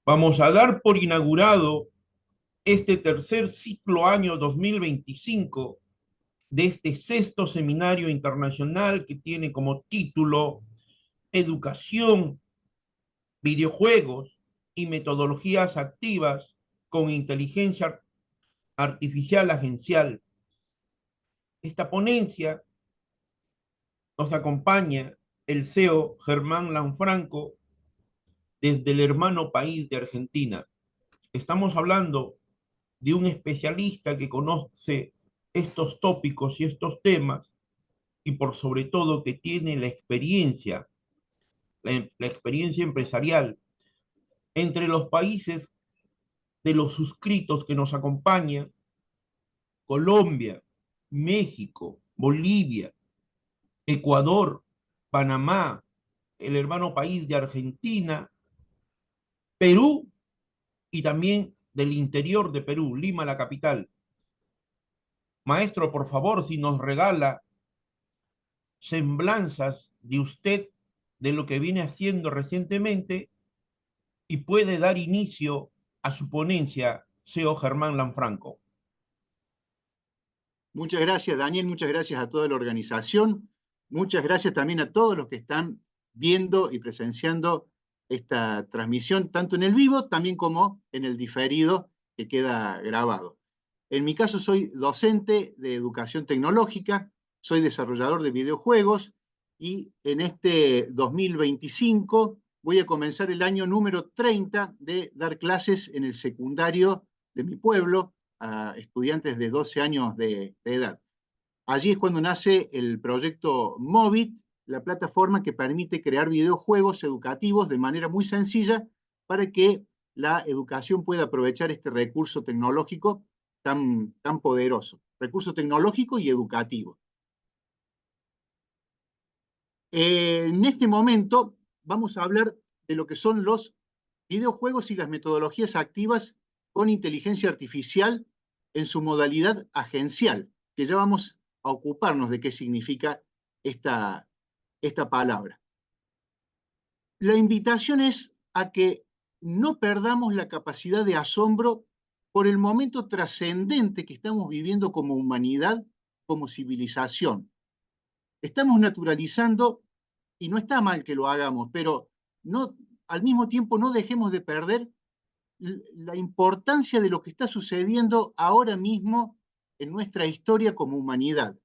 Vamos a dar por inaugurado este tercer ciclo año 2025 de este sexto seminario internacional que tiene como título Educación, videojuegos y metodologías activas con inteligencia artificial agencial. Esta ponencia nos acompaña el CEO Germán Lanfranco desde el hermano país de Argentina. Estamos hablando de un especialista que conoce estos tópicos y estos temas y por sobre todo que tiene la experiencia empresarial entre los países de los suscritos que nos acompañan: Colombia, México, Bolivia, Ecuador, Panamá, el hermano país de Argentina, Perú y también del interior de Perú, Lima, la capital. Maestro, por favor, si nos regala semblanzas de usted, de lo que viene haciendo recientemente, y puede dar inicio a su ponencia, CEO Germán Lanfranco. Muchas gracias, Daniel. Muchas gracias a toda la organización. Muchas gracias también a todos los que están viendo y presenciando esta transmisión, tanto en el vivo también como en el diferido que queda grabado. En mi caso soy docente de educación tecnológica, soy desarrollador de videojuegos y en este 2025 voy a comenzar el año número 30 de dar clases en el secundario de mi pueblo a estudiantes de 12 años de edad. Allí es cuando nace el proyecto Movit, la plataforma que permite crear videojuegos educativos de manera muy sencilla para que la educación pueda aprovechar este recurso tecnológico tan poderoso, recurso tecnológico y educativo. En este momento vamos a hablar de lo que son los videojuegos y las metodologías activas con inteligencia artificial en su modalidad agencial, que ya vamos a ocuparnos de qué significa esta palabra. La invitación es a que no perdamos la capacidad de asombro por el momento trascendente que estamos viviendo como humanidad, como civilización. Estamos naturalizando, y no está mal que lo hagamos, pero no, al mismo tiempo no dejemos de perder la importancia de lo que está sucediendo ahora mismo en nuestra historia como humanidad.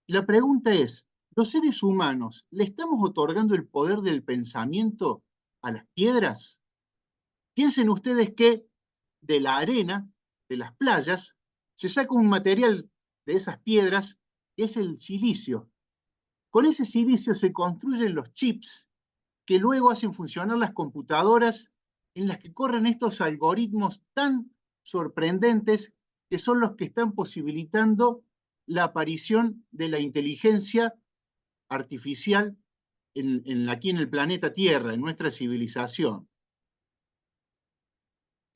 La pregunta es, ¿los seres humanos le estamos otorgando el poder del pensamiento a las piedras? Piensen ustedes que de la arena, de las playas, se saca un material de esas piedras que es el silicio. Con ese silicio se construyen los chips que luego hacen funcionar las computadoras en las que corren estos algoritmos tan sorprendentes que son los que están posibilitando la aparición de la inteligencia artificial aquí en el planeta Tierra, en nuestra civilización.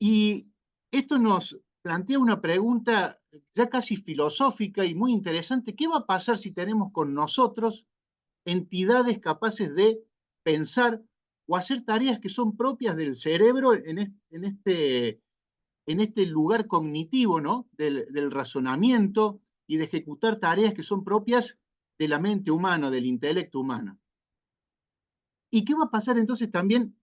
Y esto nos plantea una pregunta ya casi filosófica y muy interesante. ¿Qué va a pasar si tenemos con nosotros entidades capaces de pensar o hacer tareas que son propias del cerebro en este lugar cognitivo, ¿no? Del razonamiento y de ejecutar tareas que son propias de la mente humana, del intelecto humano? ¿Y qué va a pasar entonces también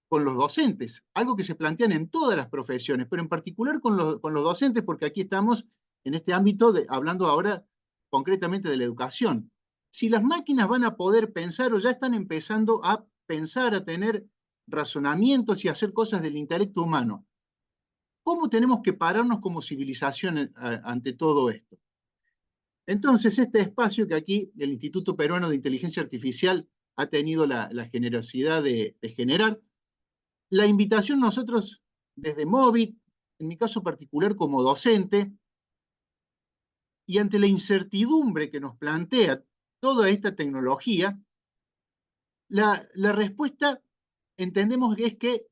con los docentes? Algo que se plantean en todas las profesiones, pero en particular con los docentes, porque aquí estamos en este ámbito hablando ahora concretamente de la educación. Si las máquinas van a poder pensar o ya están empezando a pensar, a tener razonamientos y a hacer cosas del intelecto humano, ¿cómo tenemos que pararnos como civilización ante todo esto? Entonces, este espacio que aquí el Instituto Peruano de Inteligencia Artificial ha tenido la generosidad de generar, la invitación nosotros desde Movit, en mi caso particular como docente, y ante la incertidumbre que nos plantea toda esta tecnología, la respuesta entendemos que es que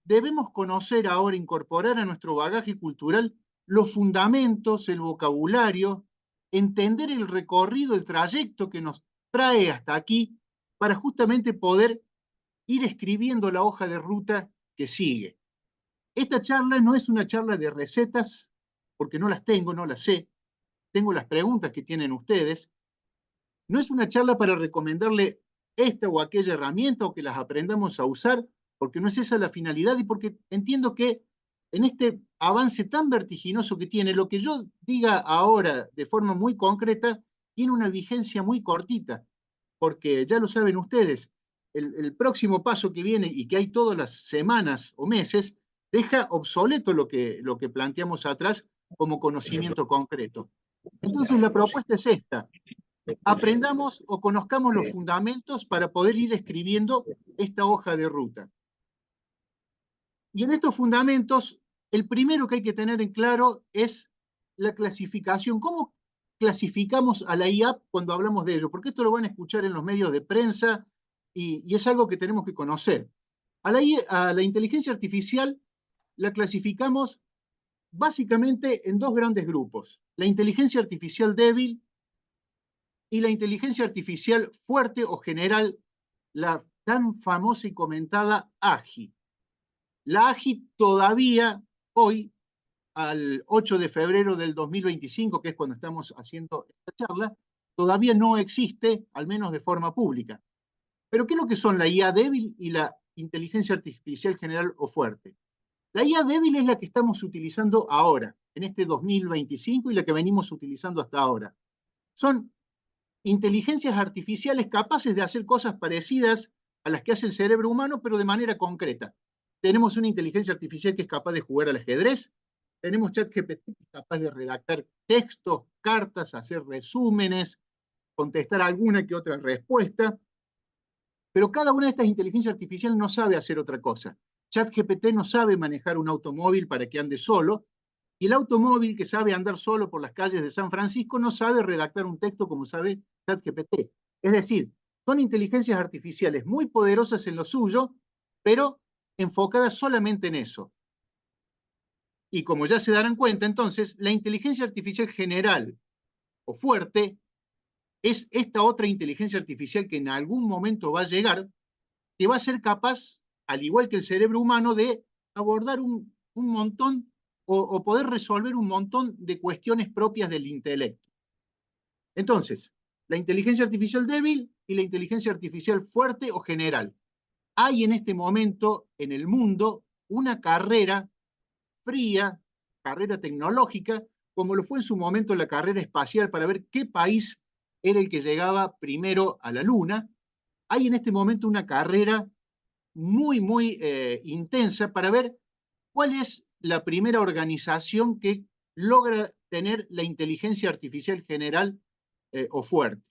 debemos conocer ahora, incorporar a nuestro bagaje cultural los fundamentos, el vocabulario, entender el recorrido, el trayecto que nos trae hasta aquí para justamente poder ir escribiendo la hoja de ruta que sigue. Esta charla no es una charla de recetas, porque no las tengo, no las sé. Tengo las preguntas que tienen ustedes. No es una charla para recomendarle esta o aquella herramienta o que las aprendamos a usar, porque no es esa la finalidad y porque entiendo que en este avance tan vertiginoso que tiene, lo que yo diga ahora de forma muy concreta tiene una vigencia muy cortita, porque ya lo saben ustedes, el próximo paso que viene y que hay todas las semanas o meses, deja obsoleto lo que planteamos atrás como conocimiento concreto. Entonces la propuesta es esta: aprendamos o conozcamos los fundamentos para poder ir escribiendo esta hoja de ruta. Y en estos fundamentos, el primero que hay que tener en claro es la clasificación. ¿Cómo clasificamos a la IA cuando hablamos de ello? Porque esto lo van a escuchar en los medios de prensa y es algo que tenemos que conocer. A la inteligencia artificial la clasificamos básicamente en dos grandes grupos: la inteligencia artificial débil y la inteligencia artificial fuerte o general, la tan famosa y comentada AGI. La AGI todavía hoy, al 8 de febrero del 2025, que es cuando estamos haciendo esta charla, todavía no existe, al menos de forma pública. Pero ¿qué es lo que son la IA débil y la inteligencia artificial general o fuerte? La IA débil es la que estamos utilizando ahora, en este 2025, y la que venimos utilizando hasta ahora. Son inteligencias artificiales capaces de hacer cosas parecidas a las que hace el cerebro humano, pero de manera concreta. Tenemos una inteligencia artificial que es capaz de jugar al ajedrez, tenemos ChatGPT que es capaz de redactar textos, cartas, hacer resúmenes, contestar alguna que otra respuesta, pero cada una de estas inteligencias artificiales no sabe hacer otra cosa. ChatGPT no sabe manejar un automóvil para que ande solo, y el automóvil que sabe andar solo por las calles de San Francisco no sabe redactar un texto como sabe ChatGPT. Es decir, son inteligencias artificiales muy poderosas en lo suyo, pero enfocadas solamente en eso. Y como ya se darán cuenta, entonces, la inteligencia artificial general o fuerte es esta otra inteligencia artificial que en algún momento va a llegar, que va a ser capaz, al igual que el cerebro humano, de abordar un montón o poder resolver un montón de cuestiones propias del intelecto. Entonces, la inteligencia artificial débil y la inteligencia artificial fuerte o general. Hay en este momento en el mundo una carrera fría, carrera tecnológica, como lo fue en su momento la carrera espacial para ver qué país era el que llegaba primero a la Luna. Hay en este momento una carrera muy intensa para ver cuál es la primera organización que logra tener la inteligencia artificial general o fuerte.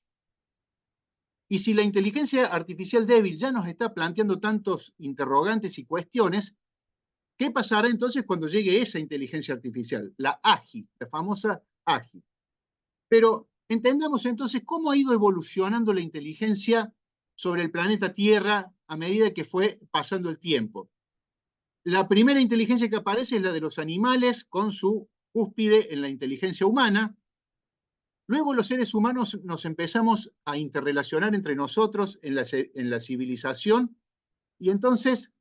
Y si la inteligencia artificial débil ya nos está planteando tantos interrogantes y cuestiones, ¿qué pasará entonces cuando llegue esa inteligencia artificial? La AGI, la famosa AGI. Pero entendamos entonces cómo ha ido evolucionando la inteligencia sobre el planeta Tierra a medida que fue pasando el tiempo. La primera inteligencia que aparece es la de los animales, con su cúspide en la inteligencia humana. Luego los seres humanos nos empezamos a interrelacionar entre nosotros en la civilización, y entonces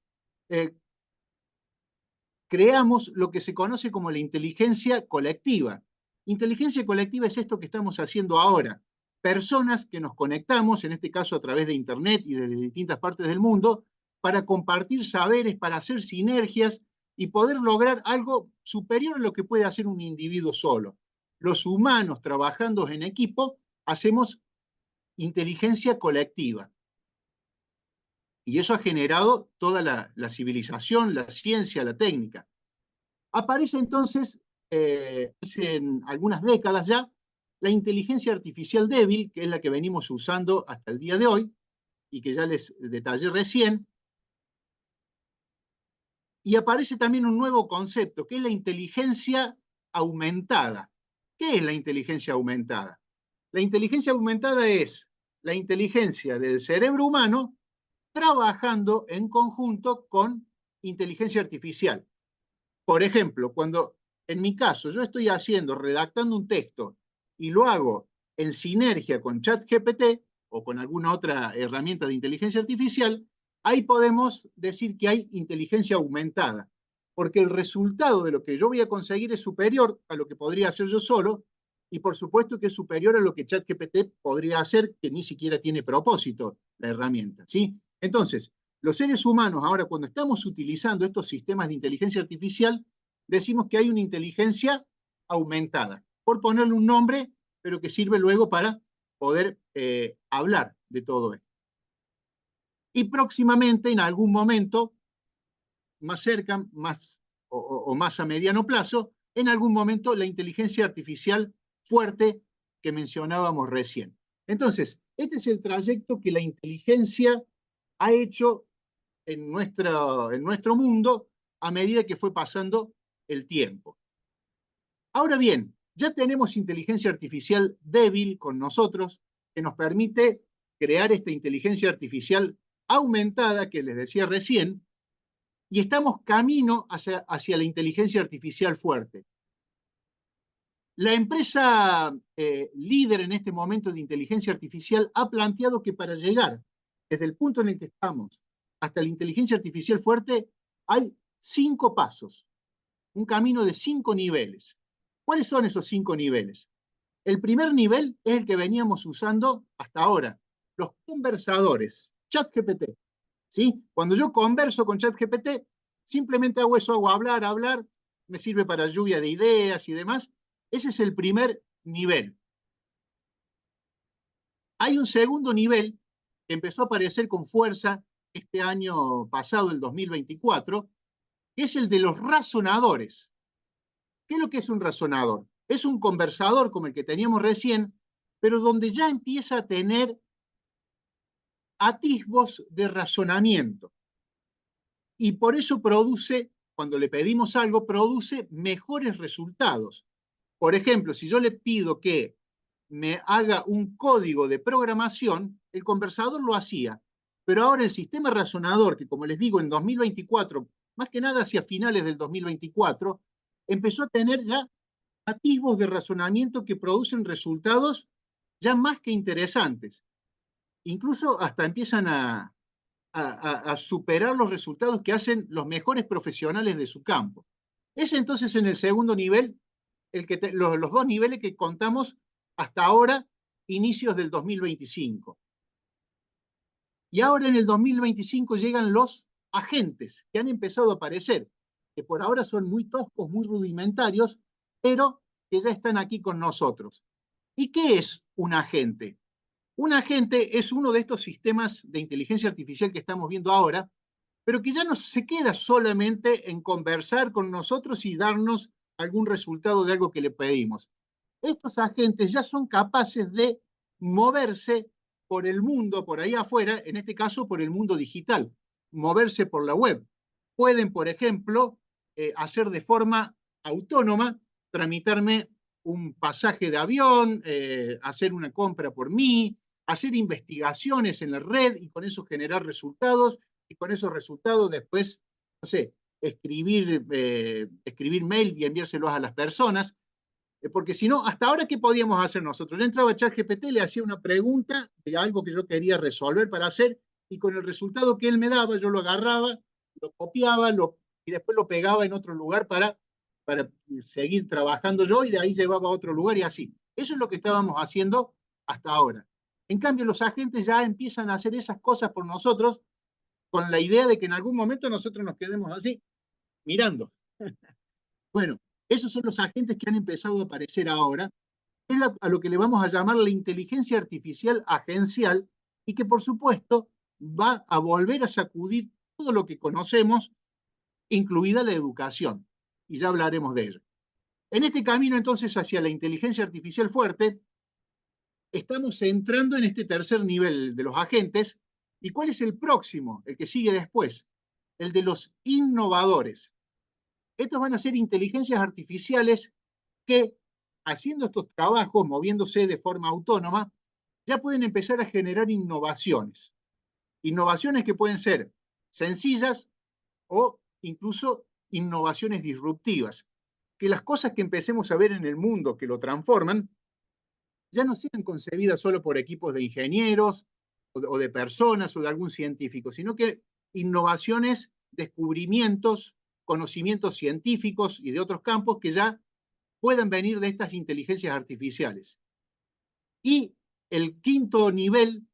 creamos lo que se conoce como la inteligencia colectiva. Inteligencia colectiva es esto que estamos haciendo ahora. Personas que nos conectamos, en este caso a través de Internet y desde distintas partes del mundo, para compartir saberes, para hacer sinergias y poder lograr algo superior a lo que puede hacer un individuo solo. Los humanos trabajando en equipo hacemos inteligencia colectiva. Y eso ha generado toda la civilización, la ciencia, la técnica. Aparece entonces, hace algunas décadas ya, la inteligencia artificial débil, que es la que venimos usando hasta el día de hoy, y que ya les detallé recién. Y aparece también un nuevo concepto, que es la inteligencia aumentada. ¿Qué es la inteligencia aumentada? La inteligencia aumentada es la inteligencia del cerebro humano trabajando en conjunto con inteligencia artificial. Por ejemplo, cuando en mi caso yo estoy redactando un texto y lo hago en sinergia con ChatGPT o con alguna otra herramienta de inteligencia artificial, ahí podemos decir que hay inteligencia aumentada, porque el resultado de lo que yo voy a conseguir es superior a lo que podría hacer yo solo, y por supuesto que es superior a lo que ChatGPT podría hacer, que ni siquiera tiene propósito la herramienta, ¿sí? Entonces, los seres humanos, ahora cuando estamos utilizando estos sistemas de inteligencia artificial, decimos que hay una inteligencia aumentada, por ponerle un nombre, pero que sirve luego para poder hablar de todo esto. Y próximamente, en algún momento, más cerca, o más a mediano plazo, en algún momento la inteligencia artificial fuerte que mencionábamos recién. Entonces, este es el trayecto que la inteligencia ha hecho en nuestro mundo a medida que fue pasando el tiempo. Ahora bien, ya tenemos inteligencia artificial débil con nosotros que nos permite crear esta inteligencia artificial aumentada que les decía recién, y estamos camino hacia la inteligencia artificial fuerte. La empresa líder en este momento de inteligencia artificial ha planteado que para llegar desde el punto en el que estamos hasta la inteligencia artificial fuerte hay 5 pasos, un camino de 5 niveles. ¿Cuáles son esos 5 niveles? El primer nivel es el que veníamos usando hasta ahora, los conversadores, ChatGPT. ¿Sí? Cuando yo converso con ChatGPT, simplemente hago eso, hago hablar, me sirve para lluvia de ideas y demás. Ese es el primer nivel. Hay un segundo nivel que empezó a aparecer con fuerza este año pasado, el 2024, que es el de los razonadores. ¿Qué es lo que es un razonador? Es un conversador como el que teníamos recién, pero donde ya empieza a tener atisbos de razonamiento. Y por eso produce, cuando le pedimos algo, produce mejores resultados. Por ejemplo, si yo le pido que me haga un código de programación, el conversador lo hacía, pero ahora el sistema razonador, que como les digo, en 2024, más que nada hacia finales del 2024, empezó a tener ya atisbos de razonamiento que producen resultados ya más que interesantes. Incluso hasta empiezan a superar los resultados que hacen los mejores profesionales de su campo. Es entonces en el segundo nivel, los 2 niveles que contamos hasta ahora, inicios del 2025. Y ahora en el 2025 llegan los agentes que han empezado a aparecer, que por ahora son muy toscos, muy rudimentarios, pero que ya están aquí con nosotros. ¿Y qué es un agente? Un agente es uno de estos sistemas de inteligencia artificial que estamos viendo ahora, pero que ya no se queda solamente en conversar con nosotros y darnos algún resultado de algo que le pedimos. Estos agentes ya son capaces de moverse por el mundo, por ahí afuera, en este caso por el mundo digital, moverse por la web. Pueden, por ejemplo, hacer de forma autónoma, tramitarme un pasaje de avión, hacer una compra por mí, hacer investigaciones en la red y con eso generar resultados, y con esos resultados después, no sé, escribir mail y enviárselos a las personas. Porque si no, hasta ahora, ¿qué podíamos hacer nosotros? Yo entraba a ChatGPT, le hacía una pregunta de algo que yo quería resolver para hacer, y con el resultado que él me daba, yo lo agarraba, lo copiaba, y después lo pegaba en otro lugar para seguir trabajando yo, y de ahí llevaba a otro lugar y así. Eso es lo que estábamos haciendo hasta ahora. En cambio, los agentes ya empiezan a hacer esas cosas por nosotros con la idea de que en algún momento nosotros nos quedemos así, mirando. Bueno, esos son los agentes que han empezado a aparecer ahora, es a lo que le vamos a llamar la inteligencia artificial agencial, y que por supuesto va a volver a sacudir todo lo que conocemos, incluida la educación, y ya hablaremos de ello. En este camino entonces hacia la inteligencia artificial fuerte, estamos entrando en este tercer nivel de los agentes. ¿Y cuál es el próximo, el que sigue después? El de los innovadores. Estos van a ser inteligencias artificiales que, haciendo estos trabajos, moviéndose de forma autónoma, ya pueden empezar a generar innovaciones. Innovaciones que pueden ser sencillas o incluso innovaciones disruptivas. Que las cosas que empecemos a ver en el mundo que lo transforman ya no sean concebidas solo por equipos de ingenieros o de personas o de algún científico, sino que innovaciones, descubrimientos, conocimientos científicos y de otros campos que ya puedan venir de estas inteligencias artificiales. Y el quinto nivel,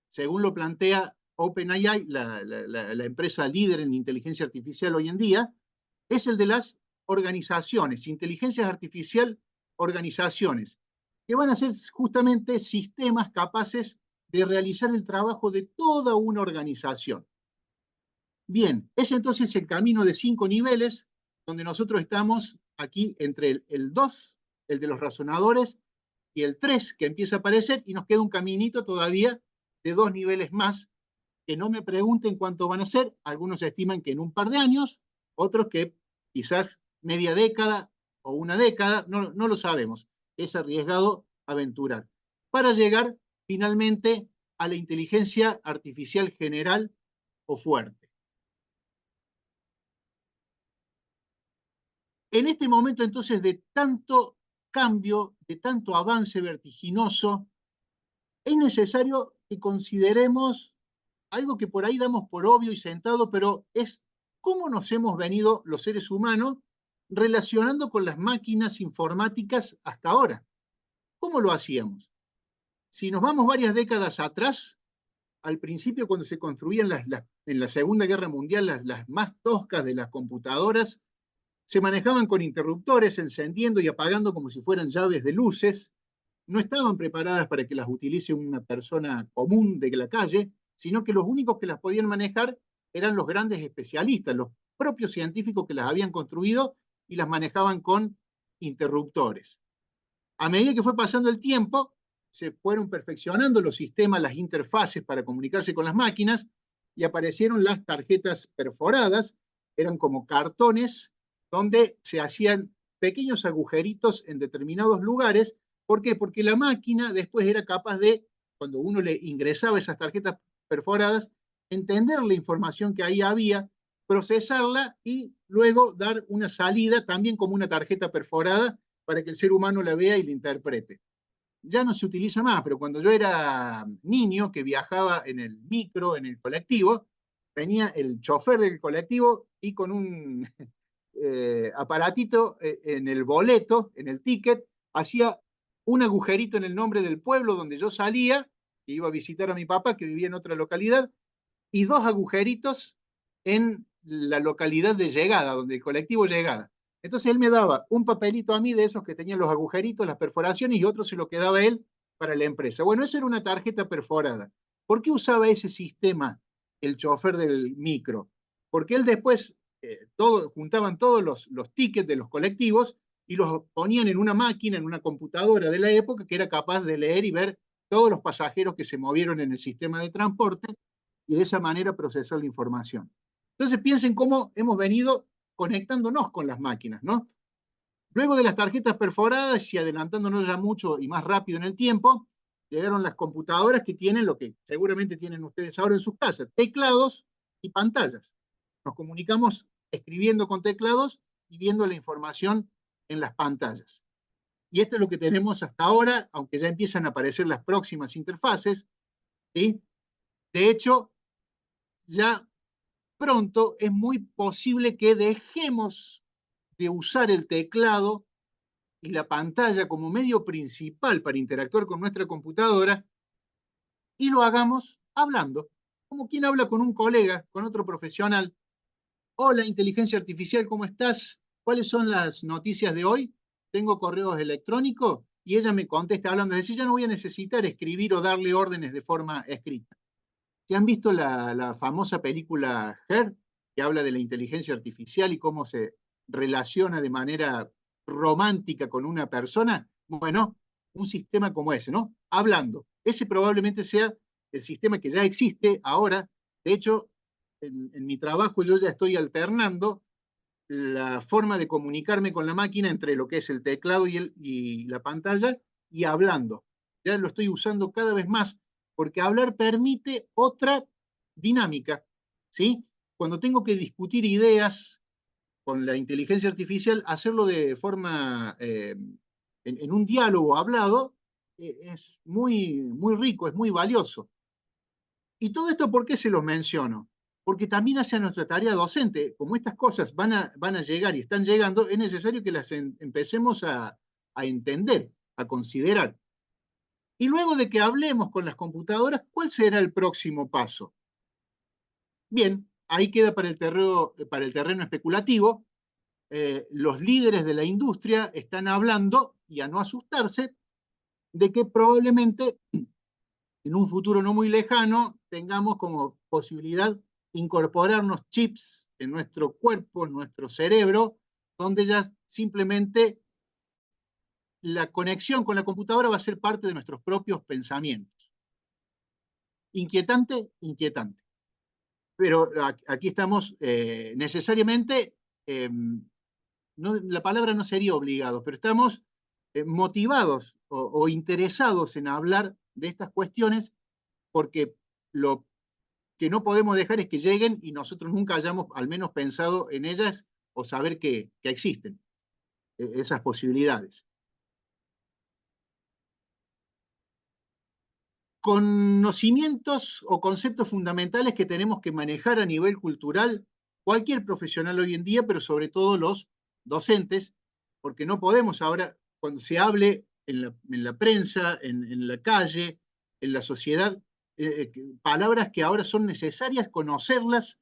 según lo plantea OpenAI, la empresa líder en inteligencia artificial hoy en día, es el de las organizaciones, inteligencias artificial organizaciones, que van a ser justamente sistemas capaces de realizar el trabajo de toda una organización. Bien, es entonces el camino de 5 niveles, donde nosotros estamos aquí entre el 2, el de los razonadores, y el 3, que empieza a aparecer, y nos queda un caminito todavía de 2 niveles más, que no me pregunten cuánto van a ser, algunos estiman que en un par de años, otros que quizás media década o una década, no lo sabemos, es arriesgado aventurar, para llegar finalmente a la inteligencia artificial general o fuerte. En este momento entonces de tanto cambio, de tanto avance vertiginoso, es necesario que consideremos algo que por ahí damos por obvio y sentado, pero es cómo nos hemos venido los seres humanos relacionando con las máquinas informáticas hasta ahora. ¿Cómo lo hacíamos? Si nos vamos varias décadas atrás, al principio cuando se construían en la Segunda Guerra Mundial las más toscas de las computadoras, se manejaban con interruptores, encendiendo y apagando como si fueran llaves de luces. No estaban preparadas para que las utilice una persona común de la calle, sino que los únicos que las podían manejar eran los grandes especialistas, los propios científicos que las habían construido y las manejaban con interruptores. A medida que fue pasando el tiempo, se fueron perfeccionando los sistemas, las interfaces para comunicarse con las máquinas y aparecieron las tarjetas perforadas, eran como cartones donde se hacían pequeños agujeritos en determinados lugares. ¿Por qué? Porque la máquina después era capaz de, cuando uno le ingresaba esas tarjetas perforadas, entender la información que ahí había, procesarla y luego dar una salida también como una tarjeta perforada para que el ser humano la vea y la interprete. Ya no se utiliza más, pero cuando yo era niño que viajaba en el micro, en el colectivo, venía el chofer del colectivo y con un aparatito en el boleto, en el ticket, hacía un agujerito en el nombre del pueblo donde yo salía, que iba a visitar a mi papá que vivía en otra localidad, y 2 agujeritos en la localidad de llegada, donde el colectivo llegaba. Entonces él me daba un papelito a mí de esos que tenían los agujeritos, las perforaciones, y otro se lo quedaba él para la empresa. Bueno, eso era una tarjeta perforada. ¿Por qué usaba ese sistema el chofer del micro? Porque él después juntaban todos los tickets de los colectivos y los ponían en una máquina, en una computadora de la época que era capaz de leer y ver todos los pasajeros que se movieron en el sistema de transporte y de esa manera procesar la información. Entonces piensen cómo hemos venido conectándonos con las máquinas, ¿no? Luego de las tarjetas perforadas y adelantándonos ya mucho y más rápido en el tiempo, llegaron las computadoras que tienen lo que seguramente tienen ustedes ahora en sus casas, teclados y pantallas. Nos comunicamos escribiendo con teclados y viendo la información en las pantallas. Y esto es lo que tenemos hasta ahora, aunque ya empiezan a aparecer las próximas interfaces, ¿sí? De hecho, ya pronto es muy posible que dejemos de usar el teclado y la pantalla como medio principal para interactuar con nuestra computadora y lo hagamos hablando, como quien habla con un colega, con otro profesional. Hola, inteligencia artificial, ¿cómo estás? ¿Cuáles son las noticias de hoy? Tengo correos electrónicos y ella me contesta hablando, es decir, ya no voy a necesitar escribir o darle órdenes de forma escrita. ¿Ya han visto la famosa película Her, que habla de la inteligencia artificial y cómo se relaciona de manera romántica con una persona? Bueno, un sistema como ese, ¿no? Hablando. Ese probablemente sea el sistema que ya existe ahora. De hecho, en mi trabajo yo ya estoy alternando la forma de comunicarme con la máquina entre lo que es el teclado y la pantalla y hablando. Ya lo estoy usando cada vez más porque hablar permite otra dinámica, ¿sí? Cuando tengo que discutir ideas con la inteligencia artificial, hacerlo de forma, en un diálogo hablado, es muy rico, es muy valioso. ¿Y todo esto por qué se los menciono? porque también hace nuestra tarea docente. Como estas cosas van a llegar y están llegando, es necesario que las empecemos a entender, a considerar. Y luego de que hablemos con las computadoras, ¿cuál será el próximo paso? Bien, ahí queda para el terreno especulativo. Los líderes de la industria están hablando, y a no asustarse, de que probablemente en un futuro no muy lejano tengamos como posibilidad incorporarnos chips en nuestro cuerpo, en nuestro cerebro, donde ya simplemente la conexión con la computadora va a ser parte de nuestros propios pensamientos. Inquietante, inquietante. Pero aquí estamos necesariamente, la palabra no sería obligados, pero estamos motivados o interesados en hablar de estas cuestiones, porque lo que no podemos dejar es que lleguen y nosotros nunca hayamos al menos pensado en ellas o saber que existen esas posibilidades. Conocimientos o conceptos fundamentales que tenemos que manejar a nivel cultural, cualquier profesional hoy en día, pero sobre todo los docentes, porque no podemos ahora, cuando se hable en la prensa, en la calle, en la sociedad, palabras que ahora son necesarias conocerlas,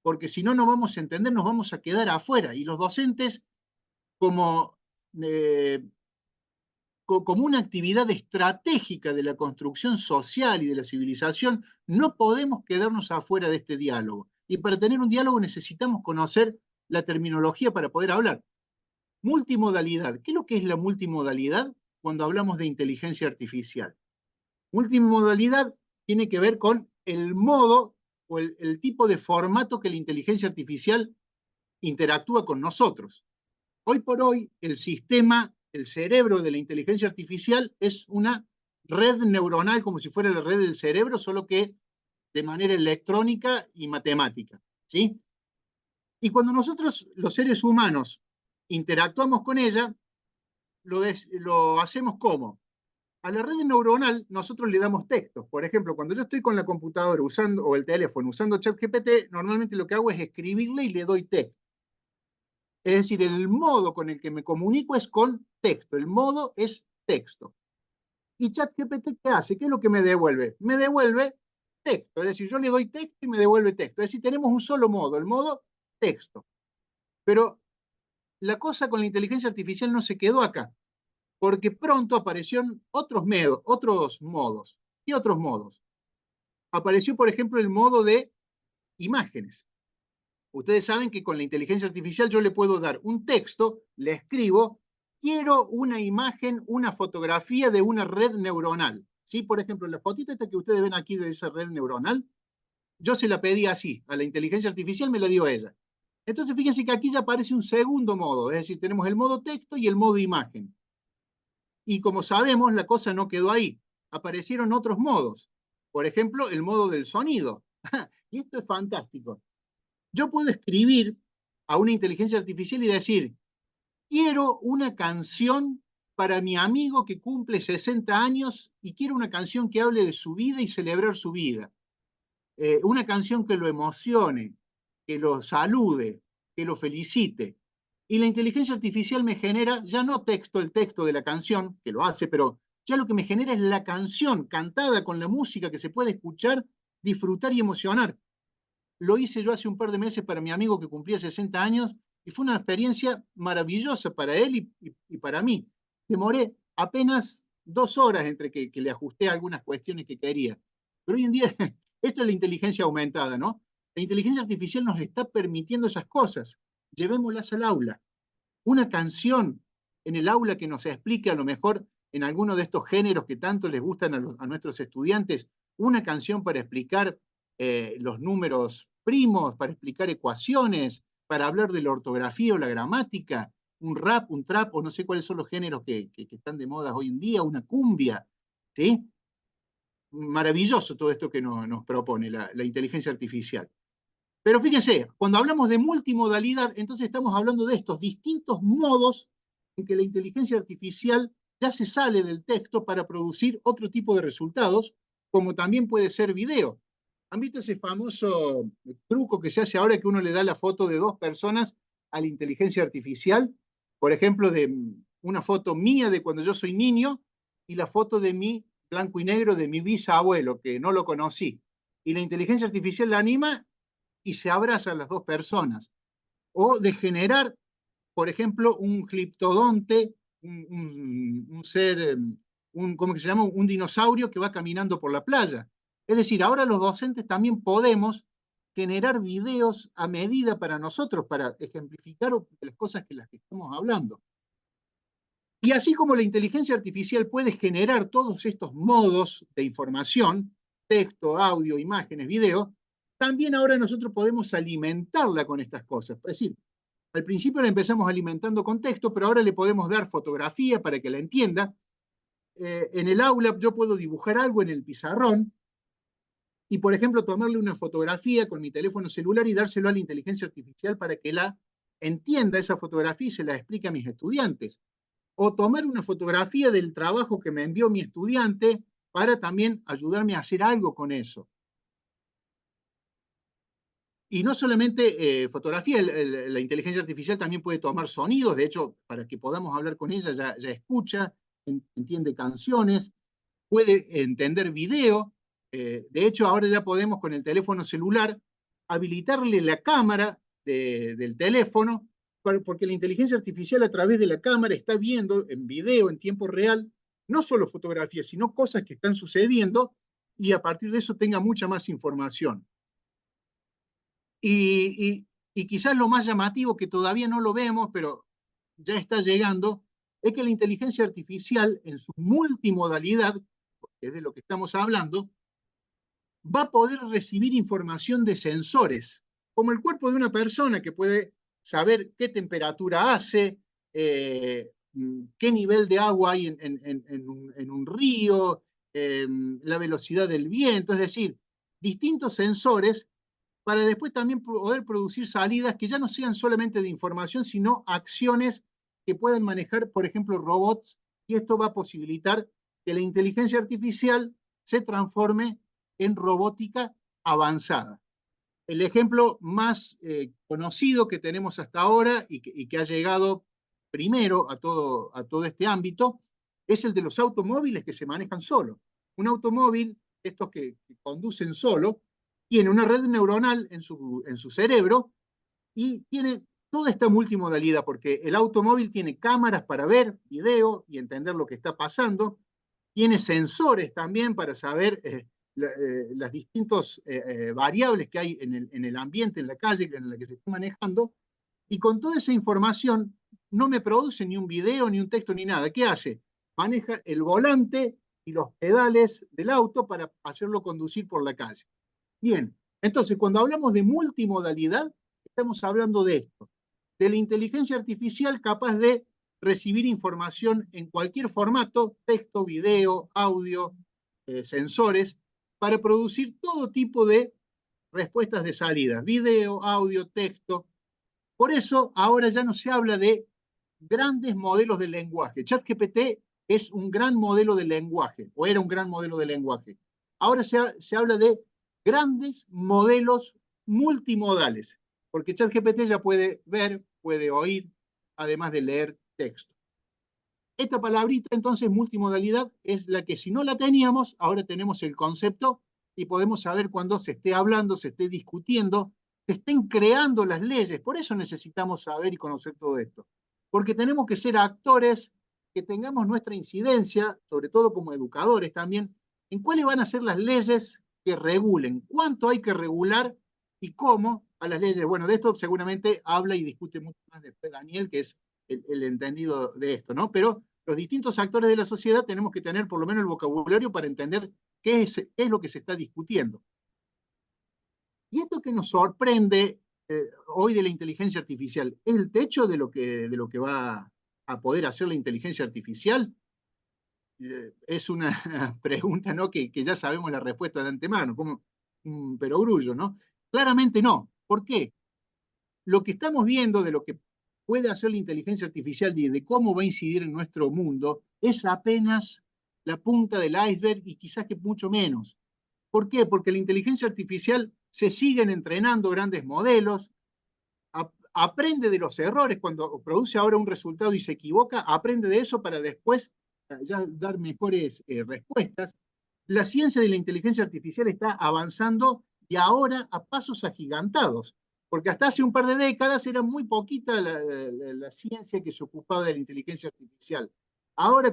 porque si no, no vamos a entender, nos vamos a quedar afuera. Y los docentes, como como una actividad estratégica de la construcción social y de la civilización, no podemos quedarnos afuera de este diálogo. Y para tener un diálogo necesitamos conocer la terminología para poder hablar. Multimodalidad. ¿Qué es lo que es la multimodalidad cuando hablamos de inteligencia artificial? Multimodalidad tiene que ver con el modo o el tipo de formato que la inteligencia artificial interactúa con nosotros. Hoy por hoy, el sistema, el cerebro de la inteligencia artificial es una red neuronal, como si fuera la red del cerebro, solo que de manera electrónica y matemática, ¿sí? Y cuando nosotros, los seres humanos, interactuamos con ella, lo hacemos ¿cómo? A la red neuronal nosotros le damos textos. Por ejemplo, cuando yo estoy con la computadora usando, o el teléfono usando ChatGPT, normalmente lo que hago es escribirle y le doy texto. Es decir, el modo con el que me comunico es con texto, el modo es texto. ¿Y ChatGPT qué hace? ¿Qué es lo que me devuelve? Me devuelve texto, es decir, yo le doy texto y me devuelve texto. Es decir, tenemos un solo modo, el modo texto. Pero la cosa con la inteligencia artificial no se quedó acá, porque pronto aparecieron otros modos. ¿Qué otros modos? Apareció, por ejemplo, el modo de imágenes. Ustedes saben que con la inteligencia artificial yo le puedo dar un texto, le escribo, quiero una imagen, una fotografía de una red neuronal. ¿Sí? Por ejemplo, la fotita esta que ustedes ven aquí de esa red neuronal, yo se la pedí así, a la inteligencia artificial me la dio ella. Entonces fíjense que aquí ya aparece un segundo modo, es decir, tenemos el modo texto y el modo imagen. Y como sabemos, la cosa no quedó ahí, aparecieron otros modos. Por ejemplo, el modo del sonido. Y esto es fantástico. Yo puedo escribir a una inteligencia artificial y decir, quiero una canción para mi amigo que cumple 60 años y quiero una canción que hable de su vida y celebrar su vida. Una canción que lo emocione, que lo salude, que lo felicite. Y la inteligencia artificial me genera ya no texto, el texto de la canción, que lo hace, pero ya lo que me genera es la canción cantada con la música que se puede escuchar, disfrutar y emocionar. Lo hice yo hace un par de meses para mi amigo que cumplía 60 años y fue una experiencia maravillosa para él y para mí. Demoré apenas 2 horas entre que le ajusté algunas cuestiones que quería. Pero hoy en día, esto es la inteligencia aumentada, ¿no? La inteligencia artificial nos está permitiendo esas cosas. Llevémoslas al aula. Una canción en el aula que nos explique a lo mejor en alguno de estos géneros que tanto les gustan a nuestros estudiantes, una canción para explicar los números primos, para explicar ecuaciones, para hablar de la ortografía o la gramática, un rap, un trap, o no sé cuáles son los géneros que están de moda hoy en día, una cumbia, ¿sí? Maravilloso todo esto que nos propone la inteligencia artificial. Pero fíjense, cuando hablamos de multimodalidad, entonces estamos hablando de estos distintos modos en que la inteligencia artificial ya se sale del texto para producir otro tipo de resultados, como también puede ser video. ¿Han visto ese famoso truco que se hace ahora que uno le da la foto de dos personas a la inteligencia artificial? Por ejemplo, de una foto mía de cuando yo soy niño y la foto de mi blanco y negro de mi bisabuelo, que no lo conocí. Y la inteligencia artificial la anima y se abrazan las dos personas. O de generar, por ejemplo, un cliptodonte, un ser, ¿cómo que se llama? Un dinosaurio que va caminando por la playa. Es decir, ahora los docentes también podemos generar videos a medida para nosotros, para ejemplificar las cosas que las que estamos hablando. Y así como la inteligencia artificial puede generar todos estos modos de información, texto, audio, imágenes, video, también ahora nosotros podemos alimentarla con estas cosas. Es decir, al principio la empezamos alimentando con texto, pero ahora le podemos dar fotografía para que la entienda. En el aula yo puedo dibujar algo en el pizarrón y, por ejemplo, tomarle una fotografía con mi teléfono celular y dárselo a la inteligencia artificial para que la entienda esa fotografía y se la explique a mis estudiantes. O tomar una fotografía del trabajo que me envió mi estudiante para también ayudarme a hacer algo con eso. Y no solamente fotografía, la inteligencia artificial también puede tomar sonidos, de hecho, para que podamos hablar con ella, ya escucha, entiende canciones, puede entender video. De hecho, ahora ya podemos con el teléfono celular habilitarle la cámara del teléfono, porque la inteligencia artificial a través de la cámara está viendo en video, en tiempo real, no solo fotografías, sino cosas que están sucediendo y a partir de eso tenga mucha más información. Y quizás lo más llamativo, que todavía no lo vemos, pero ya está llegando, es que la inteligencia artificial en su multimodalidad, que es de lo que estamos hablando, va a poder recibir información de sensores, como el cuerpo de una persona que puede saber qué temperatura hace, qué nivel de agua hay en un río, la velocidad del viento, es decir, distintos sensores para después también poder producir salidas que ya no sean solamente de información, sino acciones que puedan manejar, por ejemplo, robots, y esto va a posibilitar que la inteligencia artificial se transforme en robótica avanzada. El ejemplo más conocido que tenemos hasta ahora y que ha llegado primero a todo este ámbito es el de los automóviles que se manejan solos. Un automóvil, estos que conducen solo, tiene una red neuronal en su cerebro y tiene toda esta multimodalidad, porque el automóvil tiene cámaras para ver video y entender lo que está pasando, tiene sensores también para saber las distintas variables que hay en el ambiente, en la calle en la que se está manejando, y con toda esa información no me produce ni un video, ni un texto, ni nada. ¿Qué hace? Maneja el volante y los pedales del auto para hacerlo conducir por la calle. Bien, entonces cuando hablamos de multimodalidad, estamos hablando de esto, de la inteligencia artificial capaz de recibir información en cualquier formato, texto, video, audio, sensores, para producir todo tipo de respuestas de salida, video, audio, texto. Por eso ahora ya no se habla de grandes modelos de lenguaje. ChatGPT es un gran modelo de lenguaje, o era un gran modelo de lenguaje. Ahora se habla de grandes modelos multimodales, porque ChatGPT ya puede ver, puede oír, además de leer texto. Esta palabrita, entonces, multimodalidad, es la que si no la teníamos, ahora tenemos el concepto y podemos saber cuando se esté hablando, se esté discutiendo, se estén creando las leyes. Por eso necesitamos saber y conocer todo esto. Porque tenemos que ser actores, que tengamos nuestra incidencia, sobre todo como educadores también, en cuáles van a ser las leyes que regulen, cuánto hay que regular y cómo a las leyes. Bueno, de esto seguramente habla y discute mucho más después Daniel, que es el entendido de esto, ¿no? Pero los distintos actores de la sociedad tenemos que tener por lo menos el vocabulario para entender qué es lo que se está discutiendo. Y esto que nos sorprende hoy de la inteligencia artificial, ¿es el techo de lo que va a poder hacer la inteligencia artificial? Es una pregunta, ¿no? que ya sabemos la respuesta de antemano, como un perogrullo, ¿no? Claramente no. ¿Por qué? Lo que estamos viendo de lo que puede hacer la inteligencia artificial y de cómo va a incidir en nuestro mundo es apenas la punta del iceberg y quizás que mucho menos. ¿Por qué? Porque la inteligencia artificial se siguen entrenando grandes modelos, aprende de los errores, cuando produce ahora un resultado y se equivoca, aprende de eso para después ya dar mejores respuestas. La ciencia de la inteligencia artificial está avanzando y ahora a pasos agigantados, porque hasta hace un par de décadas era muy poquita la ciencia que se ocupaba de la inteligencia artificial. Ahora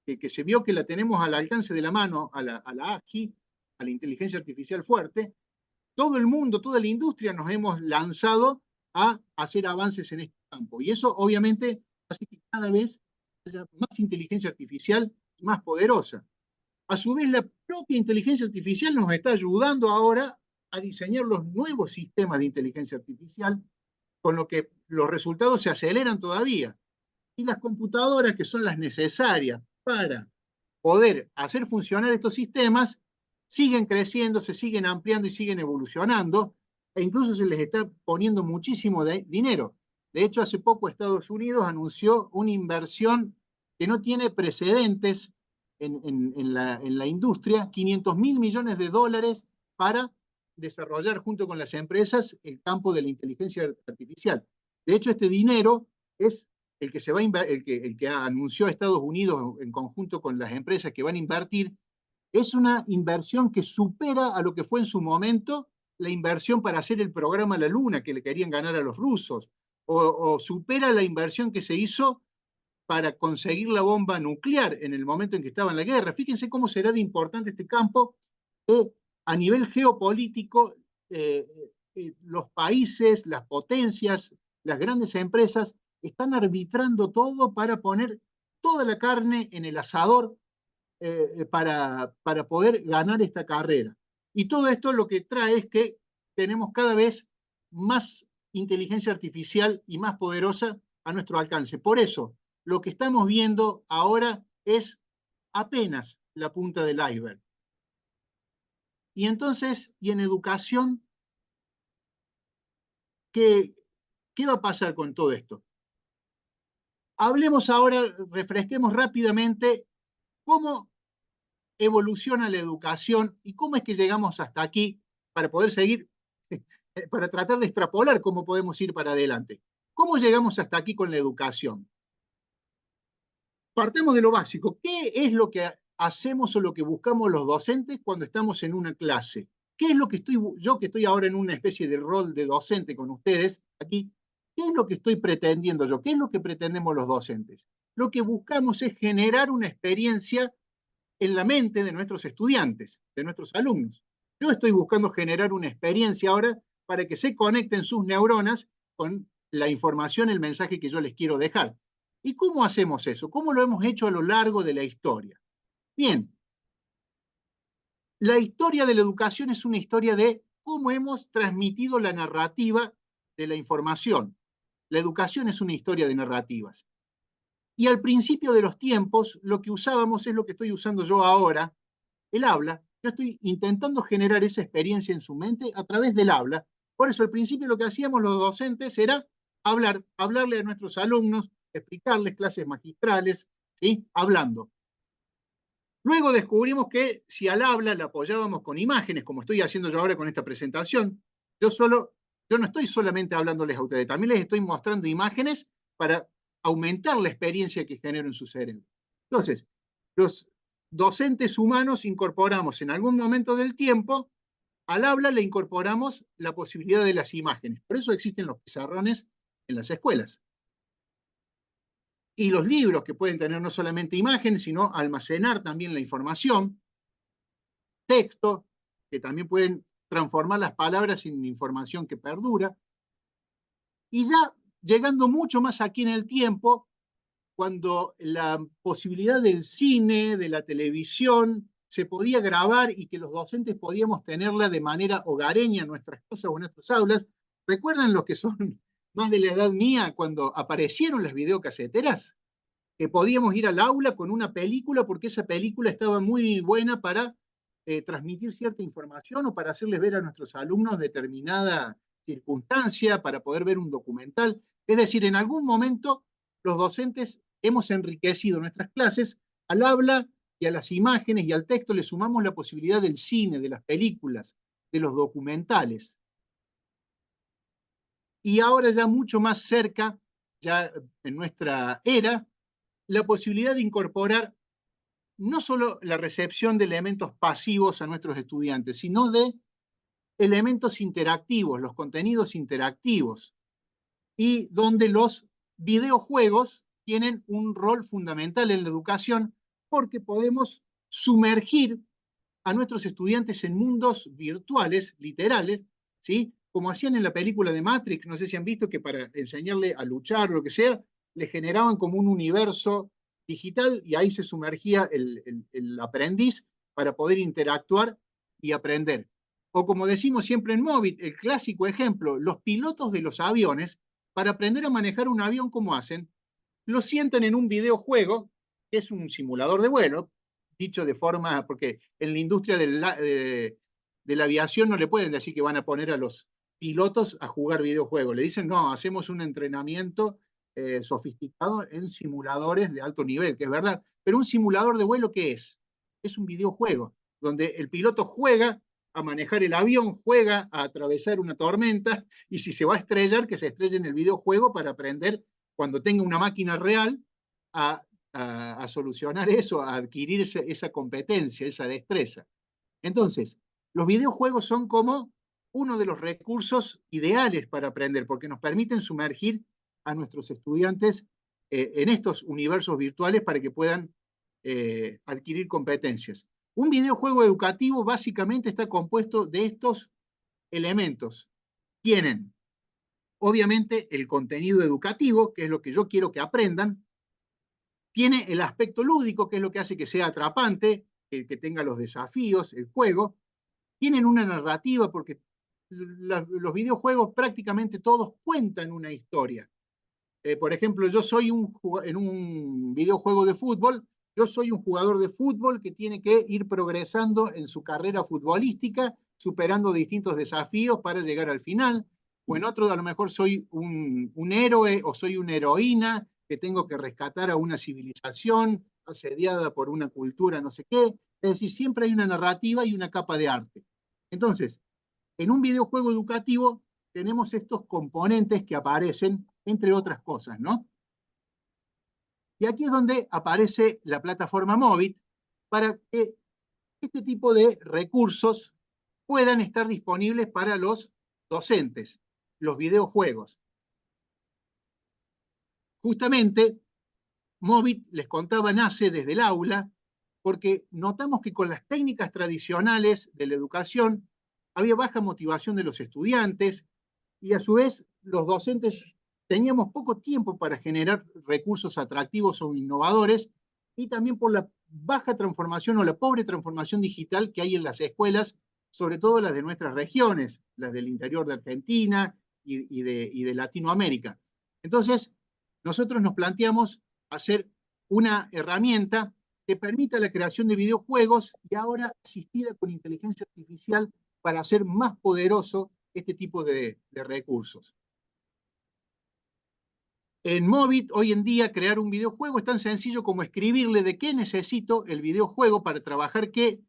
que se vio que la tenemos al alcance de la mano, a la AGI, a la inteligencia artificial fuerte, todo el mundo, toda la industria nos hemos lanzado a hacer avances en este campo. Y eso obviamente hace que cada vez haya más inteligencia artificial y más poderosa. A su vez, la propia inteligencia artificial nos está ayudando ahora a diseñar los nuevos sistemas de inteligencia artificial, con lo que los resultados se aceleran todavía. Y las computadoras, que son las necesarias para poder hacer funcionar estos sistemas, siguen creciendo, se siguen ampliando y siguen evolucionando, e incluso se les está poniendo muchísimo dinero. De hecho, hace poco Estados Unidos anunció una inversión que no tiene precedentes en la industria, 500.000 millones de dólares para desarrollar junto con las empresas el campo de la inteligencia artificial. De hecho, este dinero es el que, el que anunció Estados Unidos en conjunto con las empresas que van a invertir, es una inversión que supera a lo que fue en su momento la inversión para hacer el programa La Luna, que le querían ganar a los rusos, o supera la inversión que se hizo para conseguir la bomba nuclear en el momento en que estaba en la guerra. Fíjense cómo será de importante este campo, que a nivel geopolítico, los países, las potencias, las grandes empresas están arbitrando todo para poner toda la carne en el asador para poder ganar esta carrera. Y todo esto lo que trae es que tenemos cada vez más inteligencia artificial y más poderosa a nuestro alcance. Por eso, lo que estamos viendo ahora es apenas la punta del iceberg. Y entonces, y en educación, ¿qué va a pasar con todo esto? Hablemos ahora, refresquemos rápidamente cómo evoluciona la educación y cómo es que llegamos hasta aquí para poder seguir, para tratar de extrapolar cómo podemos ir para adelante. ¿Cómo llegamos hasta aquí con la educación? Partemos de lo básico. ¿Qué es lo que hacemos o lo que buscamos los docentes cuando estamos en una clase? ¿Qué es lo que yo que estoy ahora en una especie de rol de docente con ustedes aquí? ¿Qué es lo que estoy pretendiendo yo? ¿Qué es lo que pretendemos los docentes? Lo que buscamos es generar una experiencia en la mente de nuestros estudiantes, de nuestros alumnos. Yo estoy buscando generar una experiencia ahora para que se conecten sus neuronas con la información, el mensaje que yo les quiero dejar. ¿Y cómo hacemos eso? ¿Cómo lo hemos hecho a lo largo de la historia? Bien, la historia de la educación es una historia de cómo hemos transmitido la narrativa de la información. La educación es una historia de narrativas. Y al principio de los tiempos, lo que usábamos es lo que estoy usando yo ahora, el habla. Yo estoy intentando generar esa experiencia en su mente a través del habla. Por eso al principio lo que hacíamos los docentes era hablarle a nuestros alumnos, explicarles clases magistrales, ¿sí? Hablando. Luego descubrimos que si al habla la apoyábamos con imágenes, como estoy haciendo yo ahora con esta presentación, yo no estoy solamente hablándoles a ustedes, también les estoy mostrando imágenes para aumentar la experiencia que genero en su cerebro. Entonces, los docentes humanos incorporamos en algún momento del tiempo, al habla le incorporamos la posibilidad de las imágenes. Por eso existen los pizarrones en las escuelas. Y los libros, que pueden tener no solamente imágenes, sino almacenar también la información, texto, que también pueden transformar las palabras en información que perdura. Y ya llegando mucho más aquí en el tiempo, cuando la posibilidad del cine, de la televisión, se podía grabar y que los docentes podíamos tenerla de manera hogareña en nuestras casas o en nuestras aulas. ¿Recuerdan los que son más de la edad mía cuando aparecieron las videocaseteras? Que podíamos ir al aula con una película porque esa película estaba muy buena para transmitir cierta información o para hacerles ver a nuestros alumnos determinada circunstancia, para poder ver un documental. Es decir, en algún momento los docentes hemos enriquecido nuestras clases al habla y a las imágenes y al texto le sumamos la posibilidad del cine, de las películas, de los documentales. Y ahora ya mucho más cerca, ya en nuestra era, la posibilidad de incorporar no solo la recepción de elementos pasivos a nuestros estudiantes, sino de elementos interactivos, los contenidos interactivos, y donde los videojuegos tienen un rol fundamental en la educación porque podemos sumergir a nuestros estudiantes en mundos virtuales, literales, ¿sí? Como hacían en la película de Matrix, no sé si han visto que para enseñarle a luchar o lo que sea, le generaban como un universo digital y ahí se sumergía el aprendiz para poder interactuar y aprender. O como decimos siempre en Móvil, el clásico ejemplo, los pilotos de los aviones, para aprender a manejar un avión, ¿cómo hacen? Lo sientan en un videojuego, que es un simulador de vuelo, dicho de forma, porque en la industria de la aviación no le pueden decir que van a poner a los pilotos a jugar videojuegos. Le dicen, no, hacemos un entrenamiento sofisticado en simuladores de alto nivel, que es verdad. Pero un simulador de vuelo, ¿qué es? Es un videojuego, donde el piloto juega a manejar el avión, juega a atravesar una tormenta, y si se va a estrellar, que se estrelle en el videojuego para aprender cuando tenga una máquina real a solucionar eso, a adquirir esa competencia, esa destreza. Entonces, los videojuegos son como uno de los recursos ideales para aprender, porque nos permiten sumergir a nuestros estudiantes en estos universos virtuales para que puedan adquirir competencias. Un videojuego educativo básicamente está compuesto de estos elementos. Tienen, obviamente, el contenido educativo, que es lo que yo quiero que aprendan. Tiene el aspecto lúdico, que es lo que hace que sea atrapante, que tenga los desafíos, el juego. Tienen una narrativa, porque los videojuegos prácticamente todos cuentan una historia. Por ejemplo, yo soy en un videojuego de fútbol, yo soy un jugador de fútbol que tiene que ir progresando en su carrera futbolística, superando distintos desafíos para llegar al final. O en otro, a lo mejor soy un héroe o soy una heroína que tengo que rescatar a una civilización asediada por una cultura, no sé qué. Es decir, siempre hay una narrativa y una capa de arte. Entonces, en un videojuego educativo tenemos estos componentes que aparecen, entre otras cosas, ¿no? Y aquí es donde aparece la plataforma Movit para que este tipo de recursos puedan estar disponibles para los docentes, los videojuegos. Justamente, Movit, les contaba, nace desde el aula porque notamos que con las técnicas tradicionales de la educación había baja motivación de los estudiantes y a su vez los docentes teníamos poco tiempo para generar recursos atractivos o innovadores, y también por la baja transformación o la pobre transformación digital que hay en las escuelas, sobre todo las de nuestras regiones, las del interior de Argentina y de Latinoamérica. Entonces, nosotros nos planteamos hacer una herramienta que permita la creación de videojuegos y ahora asistida con inteligencia artificial para hacer más poderoso este tipo de recursos. En Movit, hoy en día, crear un videojuego es tan sencillo como escribirle de qué necesito el videojuego para trabajar qué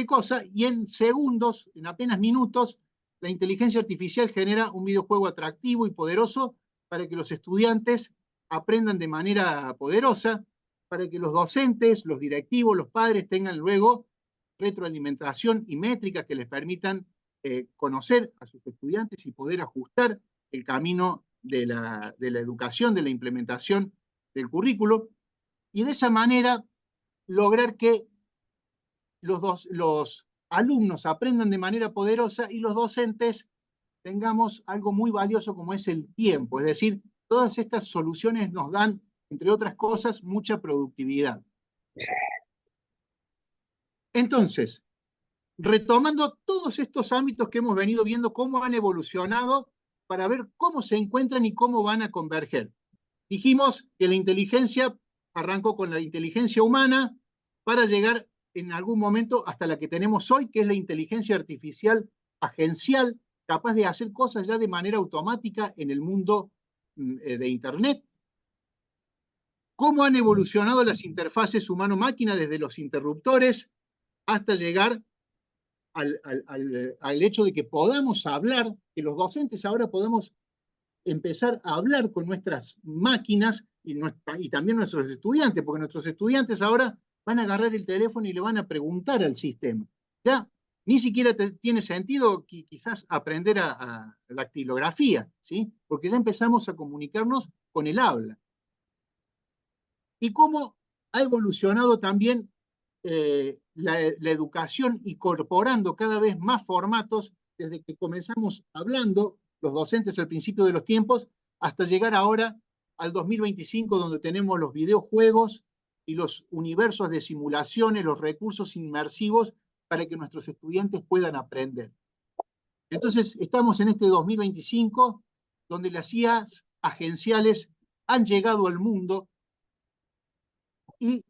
cosa, y en segundos, en apenas minutos, la inteligencia artificial genera un videojuego atractivo y poderoso para que los estudiantes aprendan de manera poderosa, para que los docentes, los directivos, los padres tengan luego retroalimentación y métricas que les permitan conocer a sus estudiantes y poder ajustar el camino de la educación, de la implementación del currículo, y de esa manera lograr que los alumnos aprendan de manera poderosa y los docentes tengamos algo muy valioso como es el tiempo. Es decir, todas estas soluciones nos dan, entre otras cosas, mucha productividad. Entonces, retomando todos estos ámbitos que hemos venido viendo, cómo han evolucionado para ver cómo se encuentran y cómo van a converger. Dijimos que la inteligencia arrancó con la inteligencia humana para llegar en algún momento hasta la que tenemos hoy, que es la inteligencia artificial agencial, capaz de hacer cosas ya de manera automática en el mundo de Internet. cómo han evolucionado las interfaces humano-máquina desde los interruptores hasta llegar al hecho de que podamos hablar, que los docentes ahora podemos empezar a hablar con nuestras máquinas y también nuestros estudiantes, porque nuestros estudiantes ahora van a agarrar el teléfono y le van a preguntar al sistema. Ya ni siquiera tiene sentido quizás aprender a dactilografía, ¿sí? Porque ya empezamos a comunicarnos con el habla. Y cómo ha evolucionado también la educación, incorporando cada vez más formatos desde que comenzamos hablando, los docentes al principio de los tiempos, hasta llegar ahora al 2025, donde tenemos los videojuegos y los universos de simulaciones, los recursos inmersivos para que nuestros estudiantes puedan aprender. Entonces, estamos en este 2025, donde las IAs agenciales han llegado al mundo y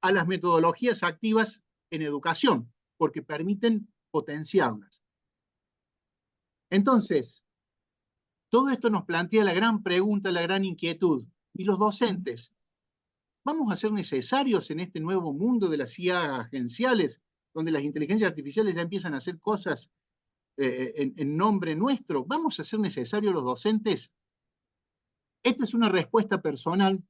a las metodologías activas en educación, porque permiten potenciarlas. Entonces, todo esto nos plantea la gran pregunta, la gran inquietud. ¿Y los docentes? ¿Vamos a ser necesarios en este nuevo mundo de las IA agenciales, donde las inteligencias artificiales ya empiezan a hacer cosas en nombre nuestro? ¿Vamos a ser necesarios los docentes? Esta es una respuesta personal,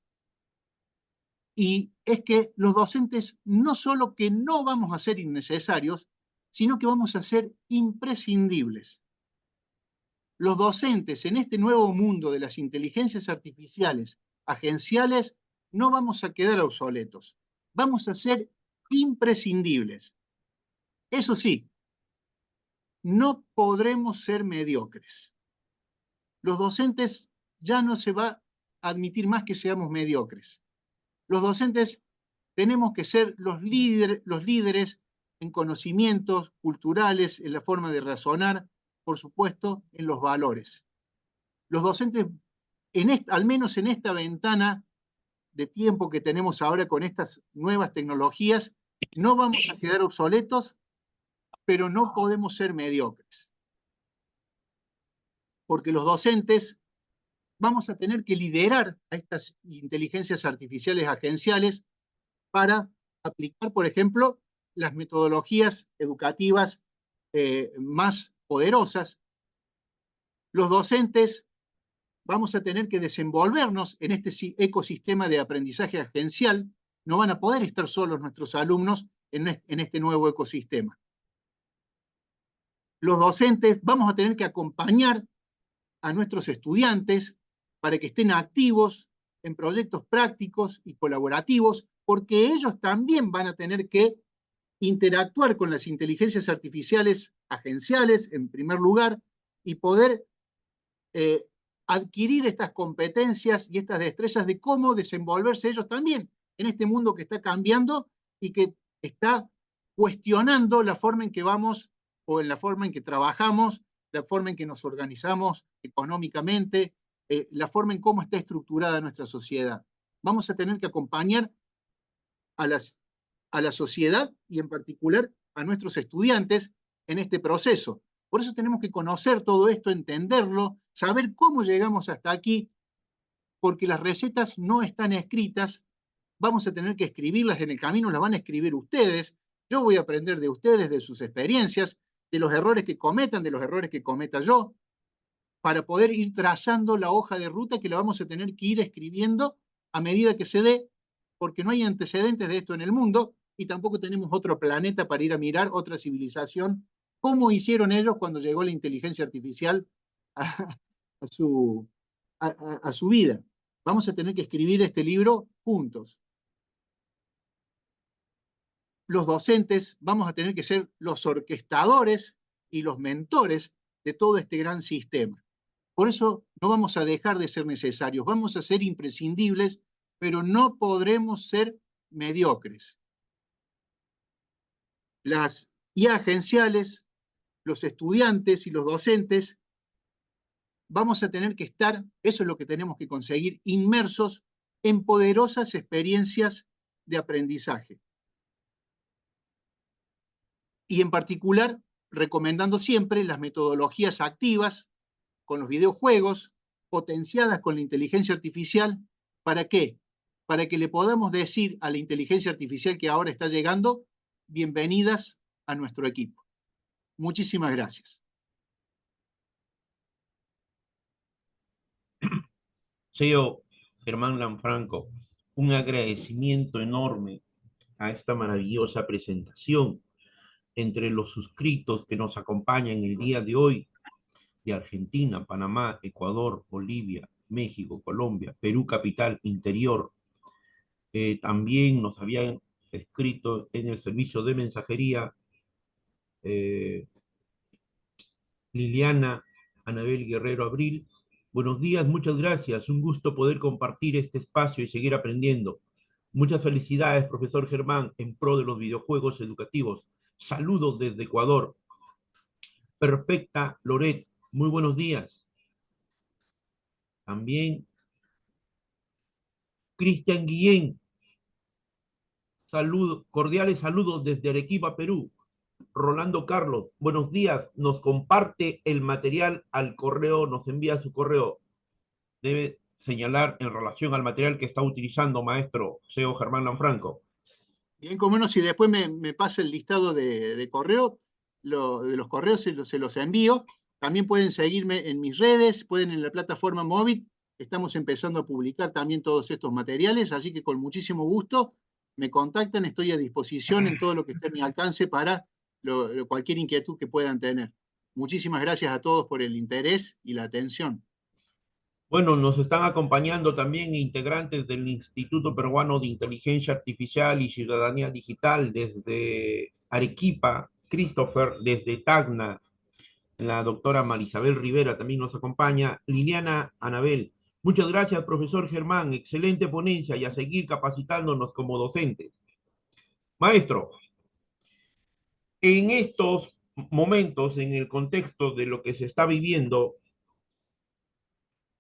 y es que los docentes no solo que no vamos a ser innecesarios, sino que vamos a ser imprescindibles. Los docentes en este nuevo mundo de las inteligencias artificiales agenciales no vamos a quedar obsoletos, vamos a ser imprescindibles. Eso sí, no podremos ser mediocres. Los docentes ya no se va a admitir más que seamos mediocres. Los docentes tenemos que ser los líderes en conocimientos culturales, en la forma de razonar, por supuesto, en los valores. Los docentes, al menos en esta ventana de tiempo que tenemos ahora con estas nuevas tecnologías, no vamos a quedar obsoletos, pero no podemos ser mediocres. Porque los docentes vamos a tener que liderar a estas inteligencias artificiales agenciales para aplicar, por ejemplo, las metodologías educativas más poderosas. Los docentes vamos a tener que desenvolvernos en este ecosistema de aprendizaje agencial. No van a poder estar solos nuestros alumnos en este nuevo ecosistema. Los docentes vamos a tener que acompañar a nuestros estudiantes para que estén activos en proyectos prácticos y colaborativos, porque ellos también van a tener que interactuar con las inteligencias artificiales agenciales, en primer lugar, y poder adquirir estas competencias y estas destrezas de cómo desenvolverse ellos también en este mundo que está cambiando y que está cuestionando la forma en que vamos o en la forma en que trabajamos, la forma en que nos organizamos económicamente, la forma en cómo está estructurada nuestra sociedad. Vamos a tener que acompañar a la sociedad y en particular a nuestros estudiantes en este proceso. Por eso tenemos que conocer todo esto, entenderlo, saber cómo llegamos hasta aquí, porque las recetas no están escritas, vamos a tener que escribirlas en el camino, las van a escribir ustedes, yo voy a aprender de ustedes, de sus experiencias, de los errores que cometan, de los errores que cometa yo, para poder ir trazando la hoja de ruta que la vamos a tener que ir escribiendo a medida que se dé, porque no hay antecedentes de esto en el mundo y tampoco tenemos otro planeta para ir a mirar, otra civilización, como hicieron ellos cuando llegó la inteligencia artificial a su vida. Vamos a tener que escribir este libro juntos. Los docentes vamos a tener que ser los orquestadores y los mentores de todo este gran sistema. Por eso no vamos a dejar de ser necesarios, vamos a ser imprescindibles, pero no podremos ser mediocres. Las IA agenciales, los estudiantes y los docentes vamos a tener que estar, eso es lo que tenemos que conseguir, inmersos en poderosas experiencias de aprendizaje. Y en particular, recomendando siempre las metodologías activas con los videojuegos, potenciadas con la inteligencia artificial. ¿Para qué? para que le podamos decir a la inteligencia artificial que ahora está llegando, bienvenidas a nuestro equipo. Muchísimas gracias. CEO Germán Lanfranco, un agradecimiento enorme a esta maravillosa presentación entre los suscritos que nos acompañan el día de hoy de Argentina, Panamá, Ecuador, Bolivia, México, Colombia, Perú capital, interior. También nos habían escrito en el servicio de mensajería eh, Liliana Anabel Guerrero Abril. Buenos días, muchas gracias. Un gusto poder compartir este espacio y seguir aprendiendo. Muchas felicidades, profesor Germán, en pro de los videojuegos educativos. Saludos desde Ecuador. Perfecta Loret, muy buenos días. También Cristian Guillén, cordiales saludos desde Arequipa, Perú. Rolando Carlos, buenos días, nos comparte el material al correo, nos envía su correo. Debe señalar en relación al material que está utilizando, maestro CEO Germán Lanfranco. Bien, como no, si después me pasa el listado de correo, de los correos se los envío. También pueden seguirme en mis redes, pueden en la plataforma móvil. Estamos empezando a publicar también todos estos materiales, así que con muchísimo gusto me contactan. Estoy a disposición en todo lo que esté a mi alcance para cualquier inquietud que puedan tener. Muchísimas gracias a todos por el interés y la atención. Bueno, nos están acompañando también integrantes del Instituto Peruano de Inteligencia Artificial y Ciudadanía Digital desde Arequipa, Christopher, desde Tacna, la doctora Marisabel Rivera también nos acompaña, Liliana Anabel. Muchas gracias, profesor Germán, excelente ponencia y a seguir capacitándonos como docentes. Maestro, en estos momentos, en el contexto de lo que se está viviendo,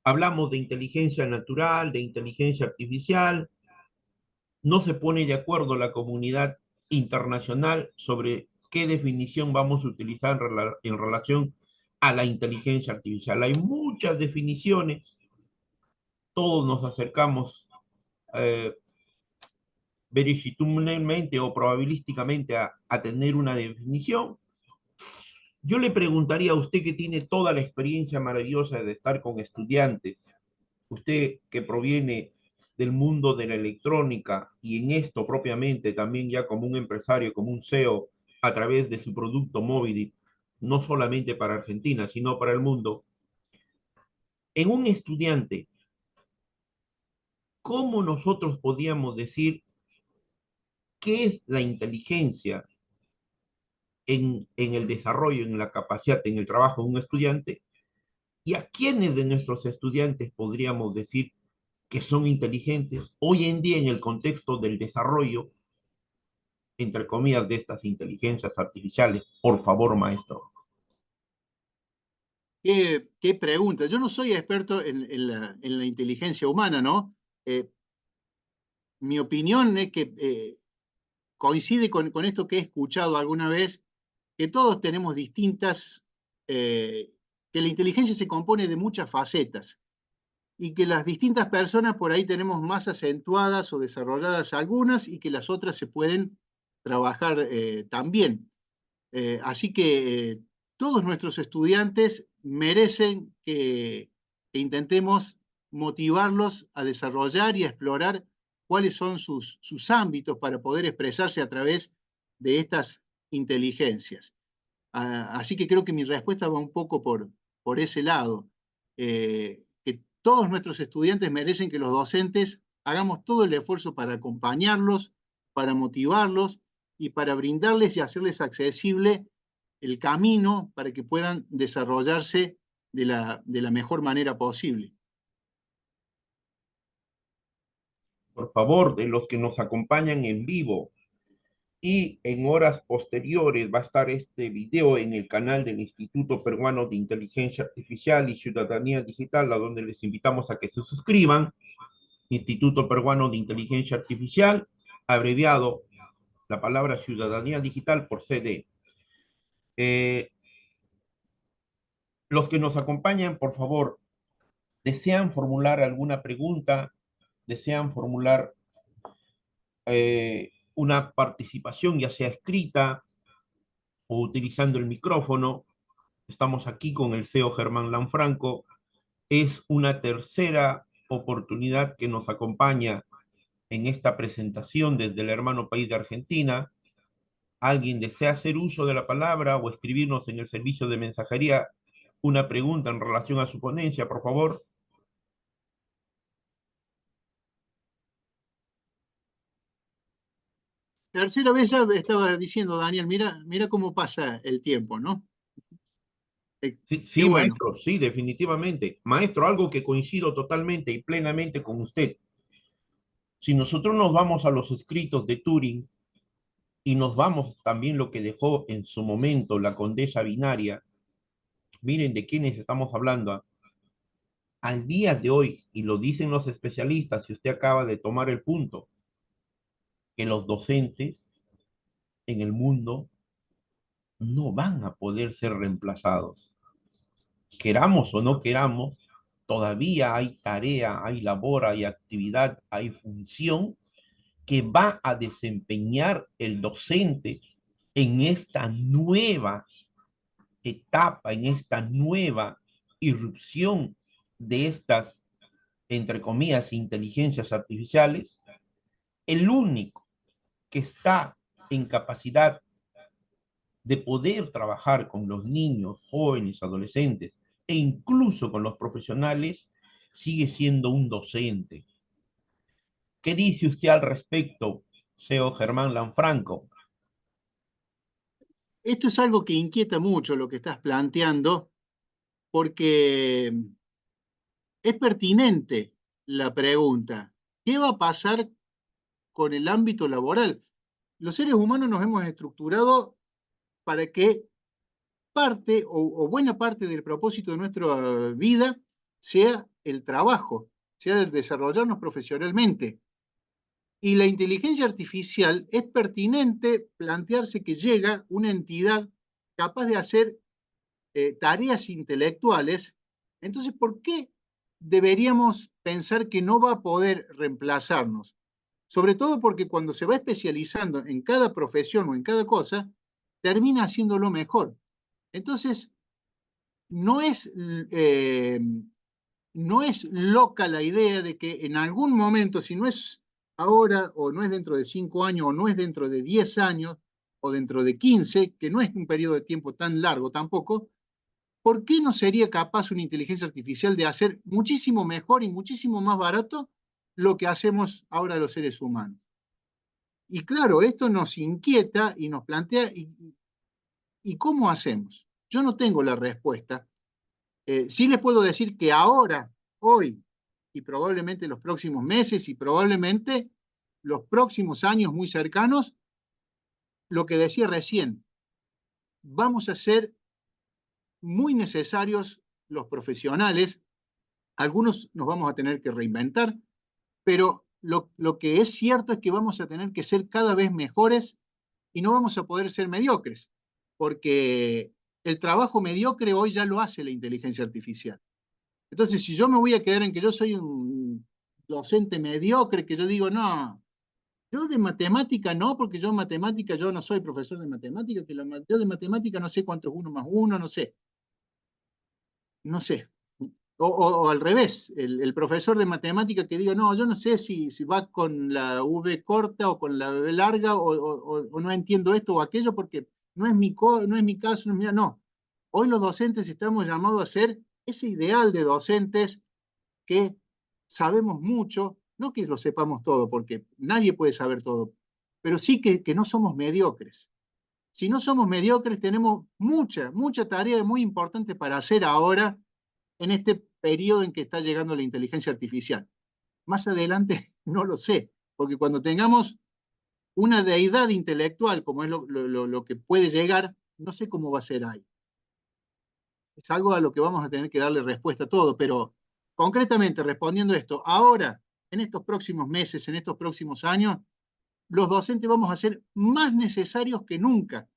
hablamos de inteligencia natural, de inteligencia artificial, no se pone de acuerdo la comunidad internacional sobre qué definición vamos a utilizar en relación a la inteligencia artificial. Hay muchas definiciones, todos nos acercamos eh, verisímilmente o probabilísticamente a tener una definición. Yo le preguntaría a usted que tiene toda la experiencia maravillosa de estar con estudiantes, usted que proviene del mundo de la electrónica y en esto propiamente también ya como un empresario, como un CEO, a través de su producto móvil, no solamente para Argentina, sino para el mundo, en un estudiante, ¿cómo nosotros podíamos decir qué es la inteligencia en el desarrollo, en la capacidad, en el trabajo de un estudiante? ¿Y a quiénes de nuestros estudiantes podríamos decir que son inteligentes hoy en día en el contexto del desarrollo, entre comillas, de estas inteligencias artificiales? Por favor, maestro. Qué pregunta. Yo no soy experto en la inteligencia humana, ¿no? Eh, Mi opinión es que coincide con esto que he escuchado alguna vez, que todos tenemos que la inteligencia se compone de muchas facetas y que las distintas personas por ahí tenemos más acentuadas o desarrolladas algunas y que las otras se pueden trabajar también. Así que todos nuestros estudiantes merecen que intentemos motivarlos a desarrollar y a explorar cuáles son sus ámbitos para poder expresarse a través de estas inteligencias. Así que creo que mi respuesta va un poco por ese lado, que todos nuestros estudiantes merecen que los docentes hagamos todo el esfuerzo para acompañarlos, para motivarlos y para brindarles y hacerles accesible el camino para que puedan desarrollarse de la mejor manera posible. Por favor, de los que nos acompañan en vivo y en horas posteriores va a estar este video en el canal del Instituto Peruano de Inteligencia Artificial y Ciudadanía Digital, a donde les invitamos a que se suscriban. Instituto Peruano de Inteligencia Artificial, abreviado la palabra Ciudadanía Digital por CD. Los que nos acompañan, por favor, desean formular alguna pregunta, desean formular una participación, ya sea escrita o utilizando el micrófono. Estamos aquí con el CEO Germán Lanfranco. Es una tercera oportunidad que nos acompaña en esta presentación desde el hermano país de Argentina. ¿Alguien desea hacer uso de la palabra o escribirnos en el servicio de mensajería una pregunta en relación a su ponencia, por favor? Tercera vez ya estaba diciendo, Daniel, mira cómo pasa el tiempo, ¿no? Sí, Qué sí, bueno. maestro, sí, definitivamente. Maestro, algo que coincido totalmente y plenamente con usted. Si nosotros nos vamos a los escritos de Turing y nos vamos también lo que dejó en su momento la condesa binaria, miren de quiénes estamos hablando. Al día de hoy, y lo dicen los especialistas, y usted acaba de tomar el punto, que los docentes en el mundo no van a poder ser reemplazados. Queramos o no queramos, todavía hay tarea, hay labor, hay actividad, hay función que va a desempeñar el docente en esta nueva etapa, en esta nueva irrupción de estas, entre comillas, inteligencias artificiales. El único que está en capacidad de poder trabajar con los niños, jóvenes, adolescentes e incluso con los profesionales, sigue siendo un docente. ¿Qué dice usted al respecto, CEO Germán Lanfranco? Esto es algo que inquieta mucho lo que estás planteando, porque es pertinente la pregunta. ¿Qué va a pasar con el ámbito laboral? Los seres humanos nos hemos estructurado para que parte o buena parte del propósito de nuestra vida sea el trabajo, sea el desarrollarnos profesionalmente. Y la inteligencia artificial es pertinente plantearse que llega una entidad capaz de hacer tareas intelectuales. Entonces, ¿por qué deberíamos pensar que no va a poder reemplazarnos? Sobre todo porque cuando se va especializando en cada profesión o en cada cosa, termina haciéndolo mejor. Entonces, no es, eh, no es loca la idea de que en algún momento, si no es ahora, o no es dentro de 5 años, o no es dentro de 10 años, o dentro de 15, que no es un periodo de tiempo tan largo tampoco, ¿por qué no sería capaz una inteligencia artificial de hacer muchísimo mejor y muchísimo más barato lo que hacemos ahora los seres humanos? Y claro, esto nos inquieta y nos plantea, ¿y cómo hacemos? Yo no tengo la respuesta. Sí les puedo decir que ahora, hoy, y probablemente los próximos meses y probablemente los próximos años muy cercanos, lo que decía recién, vamos a ser muy necesarios los profesionales, algunos nos vamos a tener que reinventar, pero lo que es cierto es que vamos a tener que ser cada vez mejores y no vamos a poder ser mediocres, porque el trabajo mediocre hoy ya lo hace la inteligencia artificial. Entonces, si yo me voy a quedar en que yo soy un docente mediocre, que yo digo, no, yo de matemática no, porque yo en matemática, yo no soy profesor de matemática, yo de matemática no sé cuánto es uno más uno, no sé, no sé. O al revés, el profesor de matemática que diga, no, yo no sé si va con la V corta o con la V larga, o no entiendo esto o aquello, porque no es mi caso, no es mía, no. Hoy los docentes estamos llamados a ser ese ideal de docentes que sabemos mucho, no que lo sepamos todo, porque nadie puede saber todo, pero sí que no somos mediocres. Si no somos mediocres, tenemos mucha tarea muy importante para hacer ahora en este periodo en que está llegando la inteligencia artificial. Más adelante no lo sé, porque cuando tengamos una deidad intelectual, como es lo que puede llegar, no sé cómo va a ser ahí. Es algo a lo que vamos a tener que darle respuesta a todo, pero concretamente respondiendo esto, ahora, en estos próximos meses, en estos próximos años, los docentes vamos a ser más necesarios que nunca,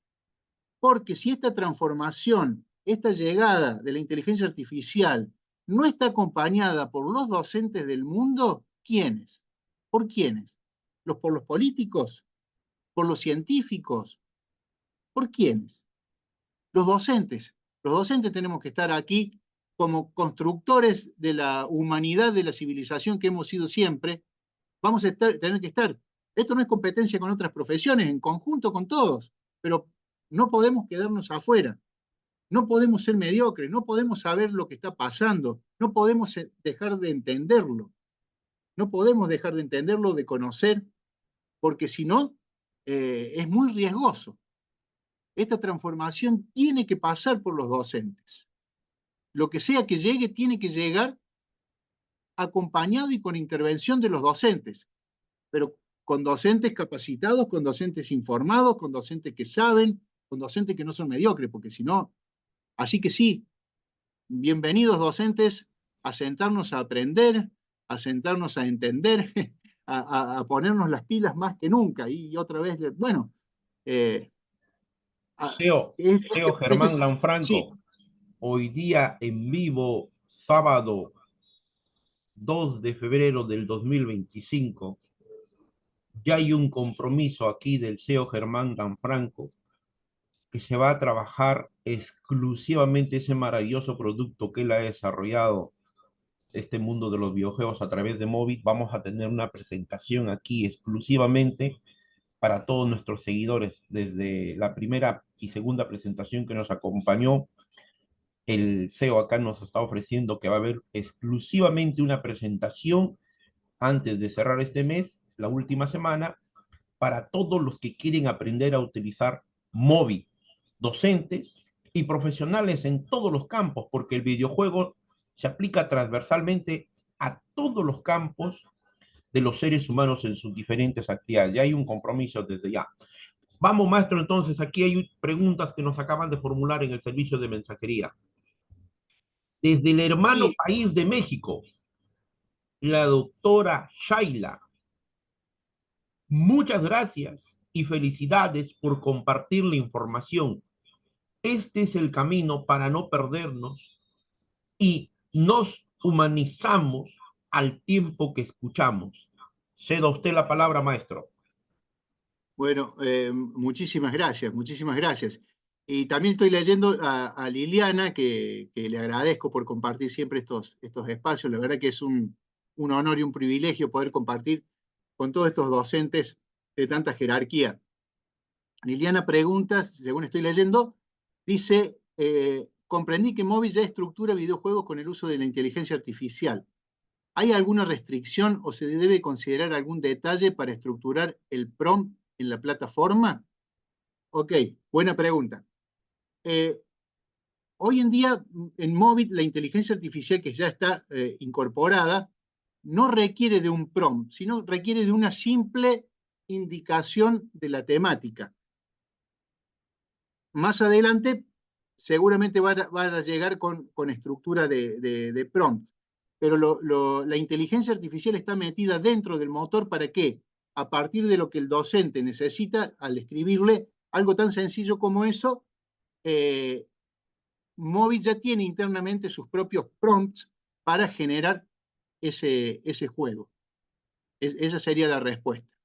porque si esta transformación, esta llegada de la inteligencia artificial no está acompañada por los docentes del mundo, ¿quiénes? ¿Por quiénes? ¿Por los políticos? ¿Por los científicos? ¿Por quiénes? Los docentes. Los docentes tenemos que estar aquí como constructores de la humanidad, de la civilización que hemos sido siempre. Vamos a tener que estar. Esto no es competencia con otras profesiones, en conjunto con todos, pero no podemos quedarnos afuera. No podemos ser mediocres, no podemos saber lo que está pasando, no podemos dejar de entenderlo, no podemos dejar de entenderlo, de conocer, porque si no, es muy riesgoso. Esta transformación tiene que pasar por los docentes. Lo que sea que llegue, tiene que llegar acompañado y con intervención de los docentes, pero con docentes capacitados, con docentes informados, con docentes que saben, con docentes que no son mediocres, porque si no, así que sí, bienvenidos docentes a sentarnos a aprender, a sentarnos a entender, a ponernos las pilas más que nunca. Y otra vez, bueno, eh, CEO Germán sí, Lanfranco, hoy día en vivo, sábado 2 de febrero del 2025, ya hay un compromiso aquí del CEO Germán Lanfranco que se va a trabajar exclusivamente ese maravilloso producto que él ha desarrollado, este mundo de los videojuegos a través de Móvil. Vamos a tener una presentación aquí exclusivamente para todos nuestros seguidores. Desde la primera y segunda presentación que nos acompañó, el CEO acá nos está ofreciendo que va a haber exclusivamente una presentación antes de cerrar este mes, la última semana, para todos los que quieren aprender a utilizar móvil, docentes y profesionales en todos los campos, porque el videojuego se aplica transversalmente a todos los campos de los seres humanos en sus diferentes actividades. Ya hay un compromiso desde ya. Vamos, maestro, entonces, aquí hay preguntas que nos acaban de formular en el servicio de mensajería. Desde el hermano sí, país de México, la doctora Shaila, muchas gracias y felicidades por compartir la información. Este es el camino para no perdernos y nos humanizamos al tiempo que escuchamos. Ceda usted la palabra, maestro. bueno, muchísimas gracias, muchísimas gracias. Y también estoy leyendo a Liliana, que le agradezco por compartir siempre estos espacios. La verdad que es un honor y un privilegio poder compartir con todos estos docentes de tanta jerarquía. Liliana pregunta, según estoy leyendo, dice, comprendí que Móvil ya estructura videojuegos con el uso de la inteligencia artificial. ¿Hay alguna restricción o se debe considerar algún detalle para estructurar el prompt en la plataforma? Ok, buena pregunta. Eh, Hoy en día en Móvil la inteligencia artificial que ya está incorporada no requiere de un prompt, sino requiere de una simple indicación de la temática. Más adelante seguramente van a llegar con estructura de prompt, pero la inteligencia artificial está metida dentro del motor para que, a partir de lo que el docente necesita al escribirle, algo tan sencillo como eso, eh, Móvil ya tiene internamente sus propios prompts para generar ese juego. Esa sería la respuesta.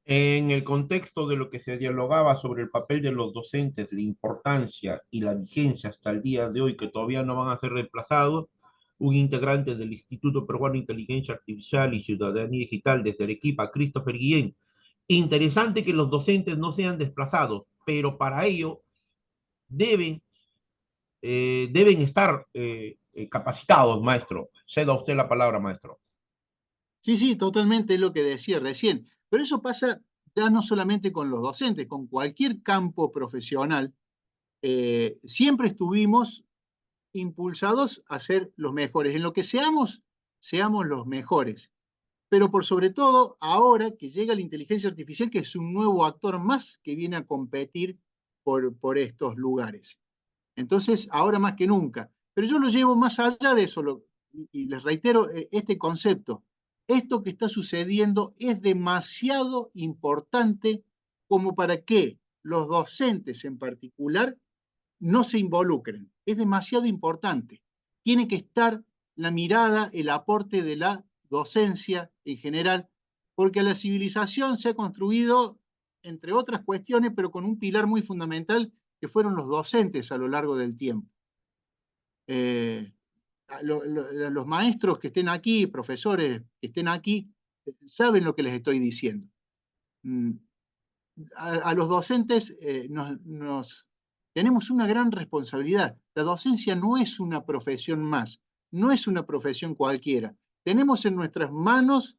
En el contexto de lo que se dialogaba sobre el papel de los docentes, la importancia y la vigencia hasta el día de hoy, que todavía no van a ser reemplazados, un integrante del Instituto Peruano de Inteligencia Artificial y Ciudadanía Digital desde Arequipa, Christopher Guillén. Interesante que los docentes no sean desplazados, pero para ello deben, deben estar capacitados, maestro. Ceda usted la palabra, maestro. Sí, sí, totalmente es lo que decía recién. Pero eso pasa ya no solamente con los docentes, con cualquier campo profesional. Siempre estuvimos impulsados a ser los mejores. En lo que seamos, seamos los mejores. Pero por sobre todo, ahora que llega la inteligencia artificial, que es un nuevo actor más que viene a competir por estos lugares. Entonces, ahora más que nunca. Pero yo lo llevo más allá de eso, y les reitero este concepto. Esto que está sucediendo es demasiado importante como para que los docentes en particular no se involucren. Es demasiado importante. Tiene que estar la mirada, el aporte de la docencia en general, porque la civilización se ha construido, entre otras cuestiones, pero con un pilar muy fundamental, que fueron los docentes a lo largo del tiempo. Los maestros que estén aquí, profesores que estén aquí, saben lo que les estoy diciendo. A los docentes tenemos una gran responsabilidad. La docencia no es una profesión más, no es una profesión cualquiera. Tenemos en nuestras manos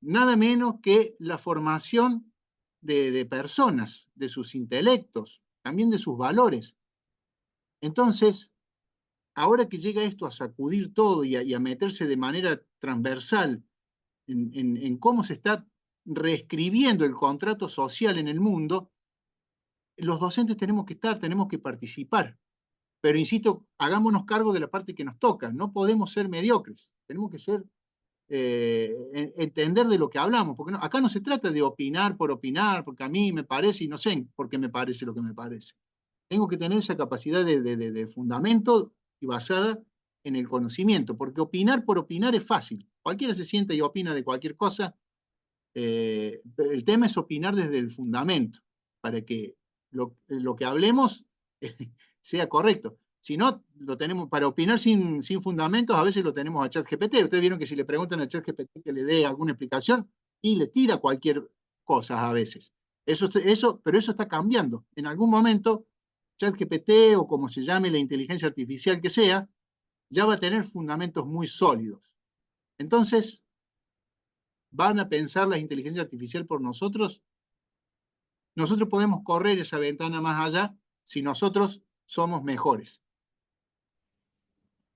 nada menos que la formación de personas, de sus intelectos, también de sus valores. Entonces, ahora que llega esto a sacudir todo y a meterse de manera transversal en cómo se está reescribiendo el contrato social en el mundo, los docentes tenemos que estar, tenemos que participar. Pero insisto, hagámonos cargo de la parte que nos toca. No podemos ser mediocres. Tenemos que ser, entender de lo que hablamos. Porque acá no se trata de opinar, porque a mí me parece y no sé por qué me parece lo que me parece. Tengo que tener esa capacidad de fundamento y basada en el conocimiento. Porque opinar por opinar es fácil. Cualquiera se sienta y opina de cualquier cosa. El tema es opinar desde el fundamento, para que lo que hablemos sea correcto. Si no, lo tenemos, para opinar sin fundamentos, a veces lo tenemos a ChatGPT. Ustedes vieron que si le preguntan a ChatGPT que le dé alguna explicación, y le tira cualquier cosa a veces. Pero eso está cambiando. En algún momento, ChatGPT o como se llame la inteligencia artificial que sea, ya va a tener fundamentos muy sólidos. Entonces, ¿van a pensar la inteligencia artificial por nosotros? Nosotros podemos correr esa ventana más allá si nosotros somos mejores.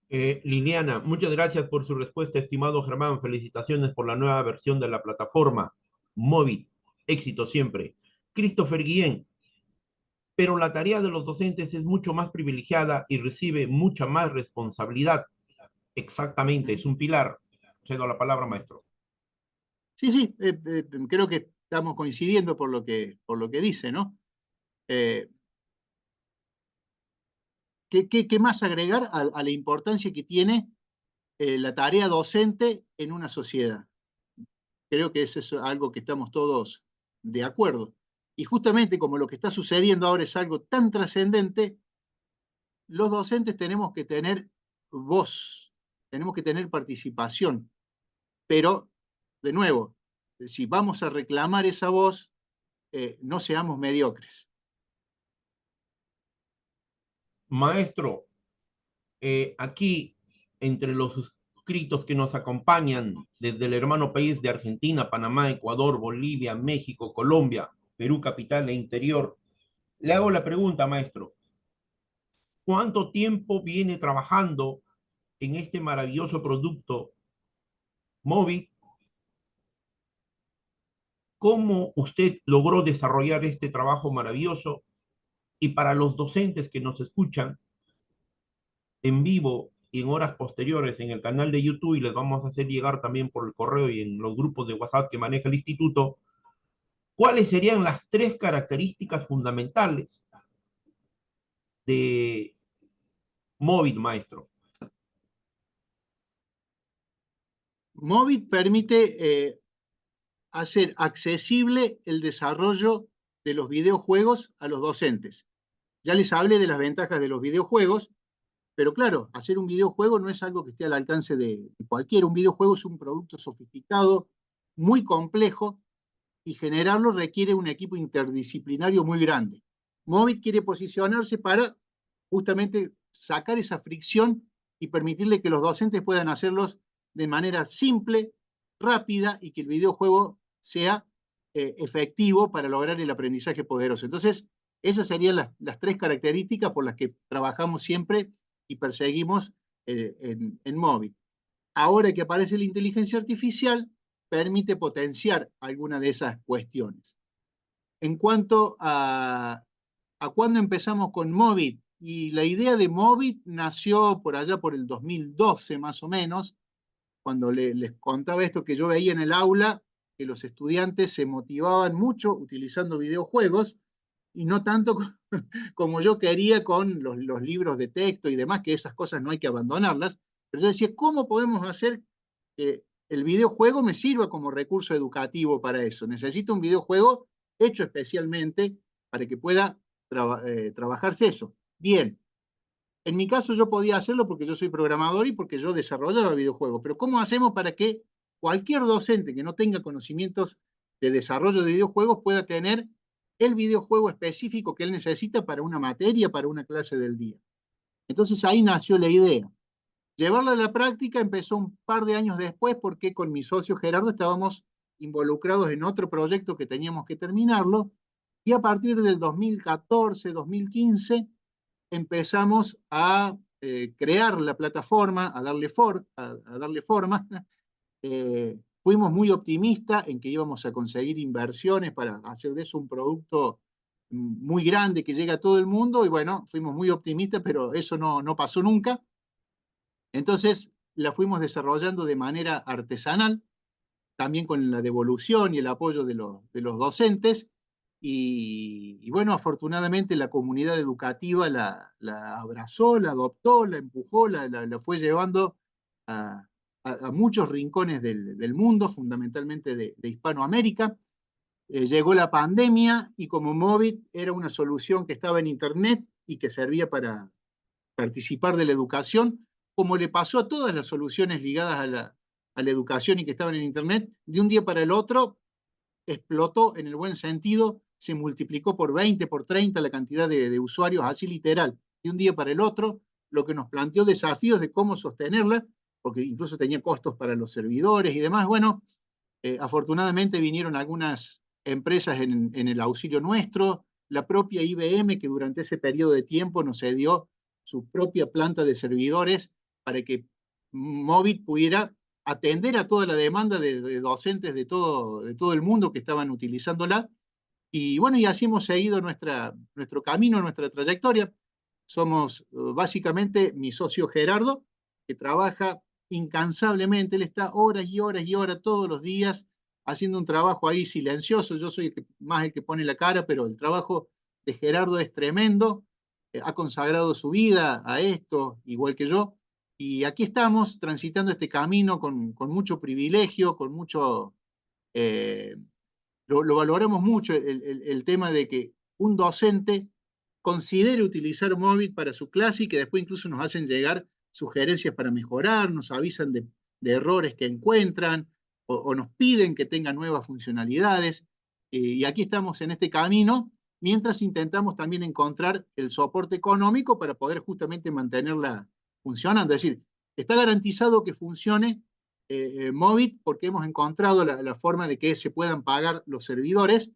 Liliana, muchas gracias por su respuesta, estimado Germán. Felicitaciones por la nueva versión de la plataforma móvil. Éxito siempre. Christopher Guillén, pero la tarea de los docentes es mucho más privilegiada y recibe mucha más responsabilidad. Exactamente, es un pilar. Cedo la palabra, maestro. Sí, sí, creo que estamos coincidiendo por lo que dice, ¿no? ¿Qué más agregar a la importancia que tiene la tarea docente en una sociedad? Creo que eso es algo que estamos todos de acuerdo. Y justamente como lo que está sucediendo ahora es algo tan trascendente, los docentes tenemos que tener voz, tenemos que tener participación, pero, de nuevo, si vamos a reclamar esa voz, no seamos mediocres. Maestro, aquí, entre los suscritos que nos acompañan desde el hermano país de Argentina, Panamá, Ecuador, Bolivia, México, Colombia, Perú, capital e interior, le hago la pregunta, maestro. ¿Cuánto tiempo viene trabajando en este maravilloso producto móvil? ¿Cómo usted logró desarrollar este trabajo maravilloso? Y para los docentes que nos escuchan en vivo y en horas posteriores en el canal de YouTube, y les vamos a hacer llegar también por el correo y en los grupos de WhatsApp que maneja el instituto, ¿cuáles serían las tres características fundamentales de móvil, maestro? Movit permite hacer accesible el desarrollo de los videojuegos a los docentes. Ya les hablé de las ventajas de los videojuegos, pero claro, hacer un videojuego no es algo que esté al alcance de cualquiera. Un videojuego es un producto sofisticado, muy complejo, y generarlo requiere un equipo interdisciplinario muy grande. Movit quiere posicionarse para justamente sacar esa fricción y permitirle que los docentes puedan hacerlos de manera simple, rápida y que el videojuego sea efectivo para lograr el aprendizaje poderoso. Entonces, esas serían las tres características por las que trabajamos siempre y perseguimos en Movit. Ahora que aparece la inteligencia artificial, permite potenciar alguna de esas cuestiones. En cuanto a cuándo empezamos con Movit, y la idea de Movit nació por allá por el 2012 más o menos, cuando les contaba esto que yo veía en el aula, que los estudiantes se motivaban mucho utilizando videojuegos, y no tanto como yo quería con los libros de texto y demás, que esas cosas no hay que abandonarlas, pero yo decía, ¿cómo podemos hacer que el videojuego me sirva como recurso educativo para eso. Necesito un videojuego hecho especialmente para que pueda trabajarse eso. Bien, en mi caso yo podía hacerlo porque yo soy programador y porque yo desarrollaba videojuegos, pero ¿cómo hacemos para que cualquier docente que no tenga conocimientos de desarrollo de videojuegos pueda tener el videojuego específico que él necesita para una materia, para una clase del día? Entonces ahí nació la idea. Llevarla a la práctica empezó un par de años después porque con mi socio Gerardo estábamos involucrados en otro proyecto que teníamos que terminarlo y a partir del 2014, 2015 empezamos a crear la plataforma, a darle forma. Fuimos muy optimistas en que íbamos a conseguir inversiones para hacer de eso un producto muy grande que llegue a todo el mundo y bueno, fuimos muy optimistas, pero eso no pasó nunca. Entonces la fuimos desarrollando de manera artesanal, también con la devolución y el apoyo de los docentes. Y bueno, afortunadamente la comunidad educativa la abrazó, la adoptó, la empujó, la fue llevando a, a muchos rincones del mundo, fundamentalmente de Hispanoamérica. Llegó la pandemia y como Movit era una solución que estaba en Internet y que servía para participar de la educación, como le pasó a todas las soluciones ligadas a la educación y que estaban en Internet, de un día para el otro explotó en el buen sentido, se multiplicó por 20, por 30 la cantidad de usuarios, así literal, de un día para el otro, lo que nos planteó desafíos de cómo sostenerla, porque incluso tenía costos para los servidores y demás. Bueno, afortunadamente vinieron algunas empresas en el auxilio nuestro, la propia IBM que durante ese periodo de tiempo nos cedió su propia planta de servidores para que Movit pudiera atender a toda la demanda de docentes de todo el mundo que estaban utilizándola. Y bueno, y así hemos seguido nuestro camino, nuestra trayectoria. Somos básicamente mi socio Gerardo, que trabaja incansablemente, él está horas y horas y horas todos los días haciendo un trabajo ahí silencioso. Yo soy más el que pone la cara, pero el trabajo de Gerardo es tremendo. Ha consagrado su vida a esto, igual que yo. Y aquí estamos transitando este camino con mucho privilegio, con mucho lo valoramos mucho el tema de que un docente considere utilizar Movit para su clase y que después incluso nos hacen llegar sugerencias para mejorar, nos avisan de errores que encuentran o nos piden que tenga nuevas funcionalidades. Y aquí estamos en este camino, mientras intentamos también encontrar el soporte económico para poder justamente mantenerla funcionando. Es decir, está garantizado que funcione Movit porque hemos encontrado la forma de que se puedan pagar los servidores,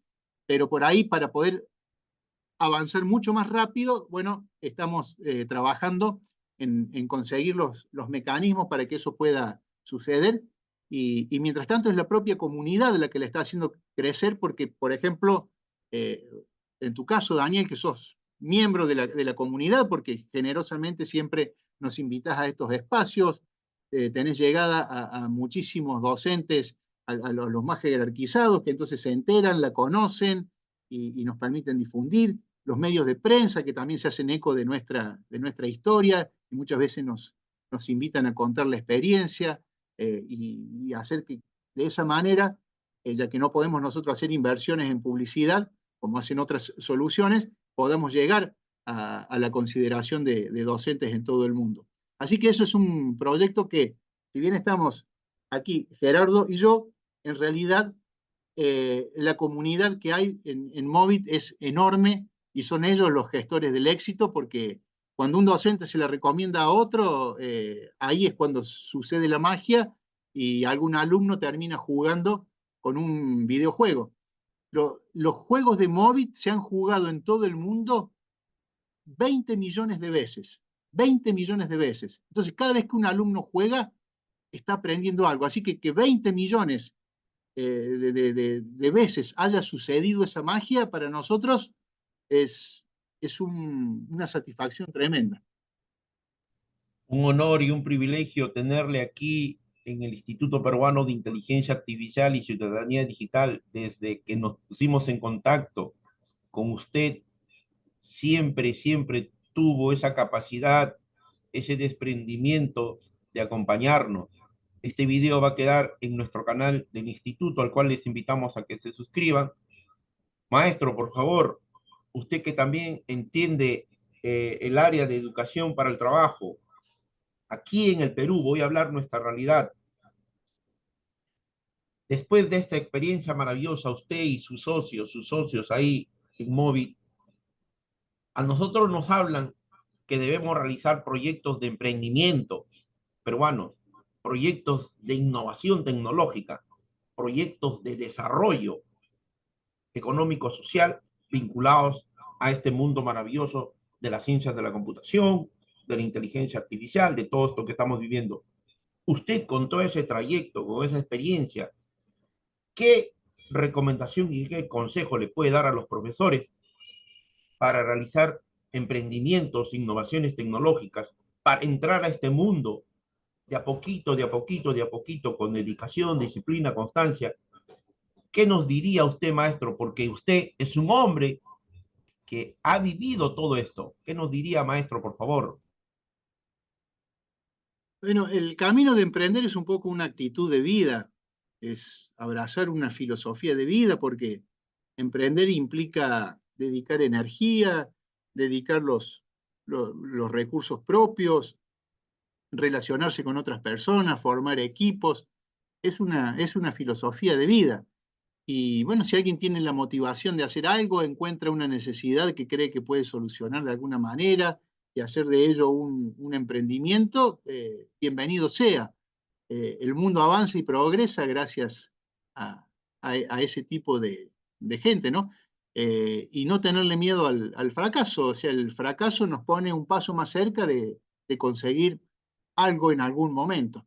pero por ahí para poder avanzar mucho más rápido, bueno, estamos trabajando en conseguir los mecanismos para que eso pueda suceder. Y mientras tanto es la propia comunidad la que le está haciendo crecer, porque, por ejemplo, eh, en tu caso, Daniel, que sos miembro de la comunidad, porque generosamente siempre nos invitas a estos espacios, tenés llegada a muchísimos docentes, a los más jerarquizados, que entonces se enteran, la conocen y nos permiten difundir los medios de prensa que también se hacen eco de nuestra historia y muchas veces nos invitan a contar la experiencia y hacer que de esa manera, ya que no podemos nosotros hacer inversiones en publicidad, como hacen otras soluciones, podamos llegar a la consideración de docentes en todo el mundo. Así que eso es un proyecto que, si bien estamos aquí, Gerardo y yo, en realidad la comunidad que hay en Movit es enorme y son ellos los gestores del éxito porque cuando un docente se le recomienda a otro, ahí es cuando sucede la magia y algún alumno termina jugando con un videojuego. Los juegos de Movit se han jugado en todo el mundo 20 millones de veces. 20 millones de veces. Entonces, cada vez que un alumno juega, está aprendiendo algo. Así que 20 millones de veces haya sucedido esa magia, para nosotros es una satisfacción tremenda. Un honor y un privilegio tenerle aquí en el Instituto Peruano de Inteligencia Artificial y Ciudadanía Digital. Desde que nos pusimos en contacto con usted, siempre tuvo esa capacidad, ese desprendimiento de acompañarnos. Este video va a quedar en nuestro canal del instituto, al cual les invitamos a que se suscriban. Maestro, por favor, usted que también entiende el área de educación para el trabajo, aquí en el Perú, voy a hablar nuestra realidad. Después de esta experiencia maravillosa, usted y sus socios ahí en Móvil, a nosotros nos hablan que debemos realizar proyectos de emprendimiento peruanos, proyectos de innovación tecnológica, proyectos de desarrollo económico-social vinculados a este mundo maravilloso de las ciencias de la computación, de la inteligencia artificial, de todo esto que estamos viviendo. Usted con todo ese trayecto, con esa experiencia, ¿qué recomendación y qué consejo le puede dar a los profesores para realizar emprendimientos, innovaciones tecnológicas, para entrar a este mundo de a poquito, de a poquito, de a poquito, con dedicación, disciplina, constancia? ¿Qué nos diría usted, maestro? Porque usted es un hombre que ha vivido todo esto. ¿Qué nos diría, maestro, por favor? Bueno, el camino de emprender es un poco una actitud de vida, es abrazar una filosofía de vida, porque emprender implica dedicar energía, dedicar los recursos propios, relacionarse con otras personas, formar equipos. Es una filosofía de vida. Y bueno, si alguien tiene la motivación de hacer algo, encuentra una necesidad que cree que puede solucionar de alguna manera y hacer de ello un emprendimiento, bienvenido sea. El mundo avanza y progresa gracias a ese tipo de gente, ¿no? Y no tenerle miedo al fracaso. O sea, el fracaso nos pone un paso más cerca de conseguir algo en algún momento.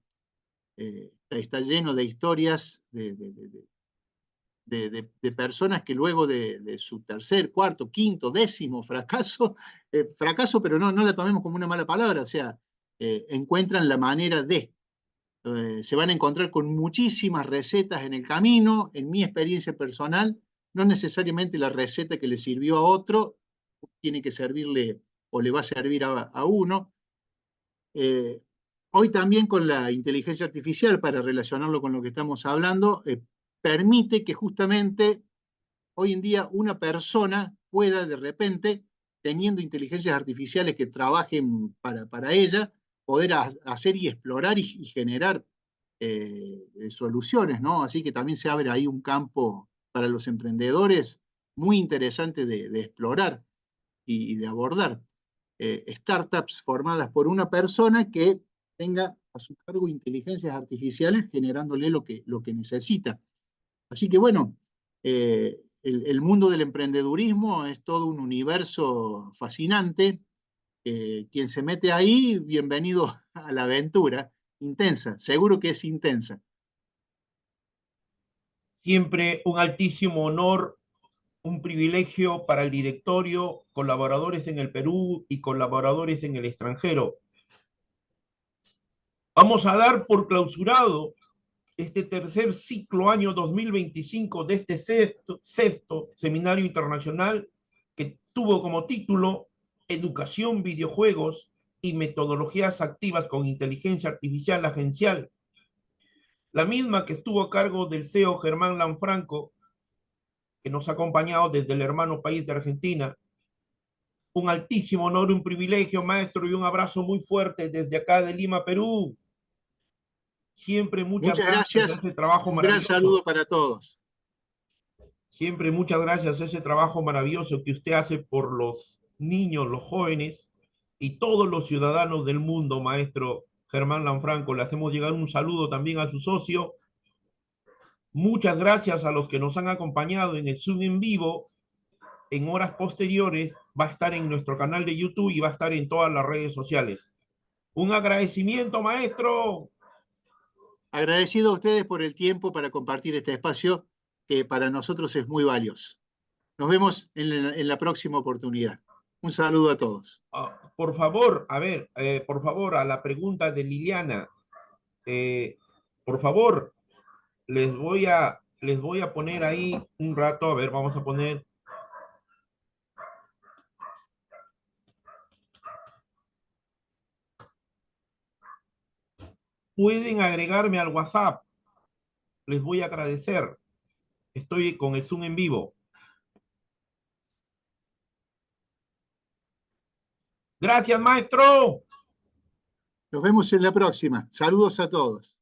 Está lleno de historias de personas que luego de su tercer, cuarto, quinto, décimo fracaso, fracaso, pero no la tomemos como una mala palabra, o sea, encuentran la manera de. Se van a encontrar con muchísimas recetas en el camino. En mi experiencia personal, no necesariamente la receta que le sirvió a otro tiene que servirle o le va a servir a uno. Eh, Hoy también con la inteligencia artificial, para relacionarlo con lo que estamos hablando, permite que justamente hoy en día una persona pueda de repente, teniendo inteligencias artificiales que trabajen para ella, poder hacer y explorar y generar soluciones, ¿no? Así que también se abre ahí un campo para los emprendedores muy interesante de explorar y de abordar. Startups formadas por una persona que tenga a su cargo inteligencias artificiales generándole lo que necesita. Así que bueno, el mundo del emprendedurismo es todo un universo fascinante. Quien se mete ahí, bienvenido a la aventura. Intensa, seguro que es intensa. Siempre un altísimo honor, un privilegio para el directorio, colaboradores en el Perú y colaboradores en el extranjero. Vamos a dar por clausurado este tercer ciclo año 2025 de este sexto seminario internacional que tuvo como título Educación, videojuegos y metodologías activas con inteligencia artificial agencial, la misma que estuvo a cargo del CEO Germán Lanfranco, que nos ha acompañado desde el hermano país de Argentina. Un altísimo honor, un privilegio, maestro, y un abrazo muy fuerte desde acá de Lima, Perú. Siempre muchas Muchas gracias a gracias ese trabajo y un gran maravilloso. saludo para todos. Siempre muchas gracias a ese trabajo maravilloso que usted hace por los niños, los jóvenes y todos los ciudadanos del mundo, maestro Germán Lanfranco. Le hacemos llegar un saludo también a su socio. Muchas gracias a los que nos han acompañado en el Zoom en vivo. En horas posteriores va a estar en nuestro canal de YouTube y va a estar en todas las redes sociales. Un agradecimiento, maestro. Agradecido a ustedes por el tiempo para compartir este espacio que para nosotros es muy valioso. Nos vemos en la próxima oportunidad. Un saludo a todos. Por favor, a ver, por favor, a la pregunta de Liliana, eh, por favor, les voy a poner ahí un rato, a ver, vamos a poner, pueden agregarme al WhatsApp. Les voy a agradecer. Estoy con el Zoom en vivo. Gracias, maestro. Nos vemos en la próxima. Saludos a todos.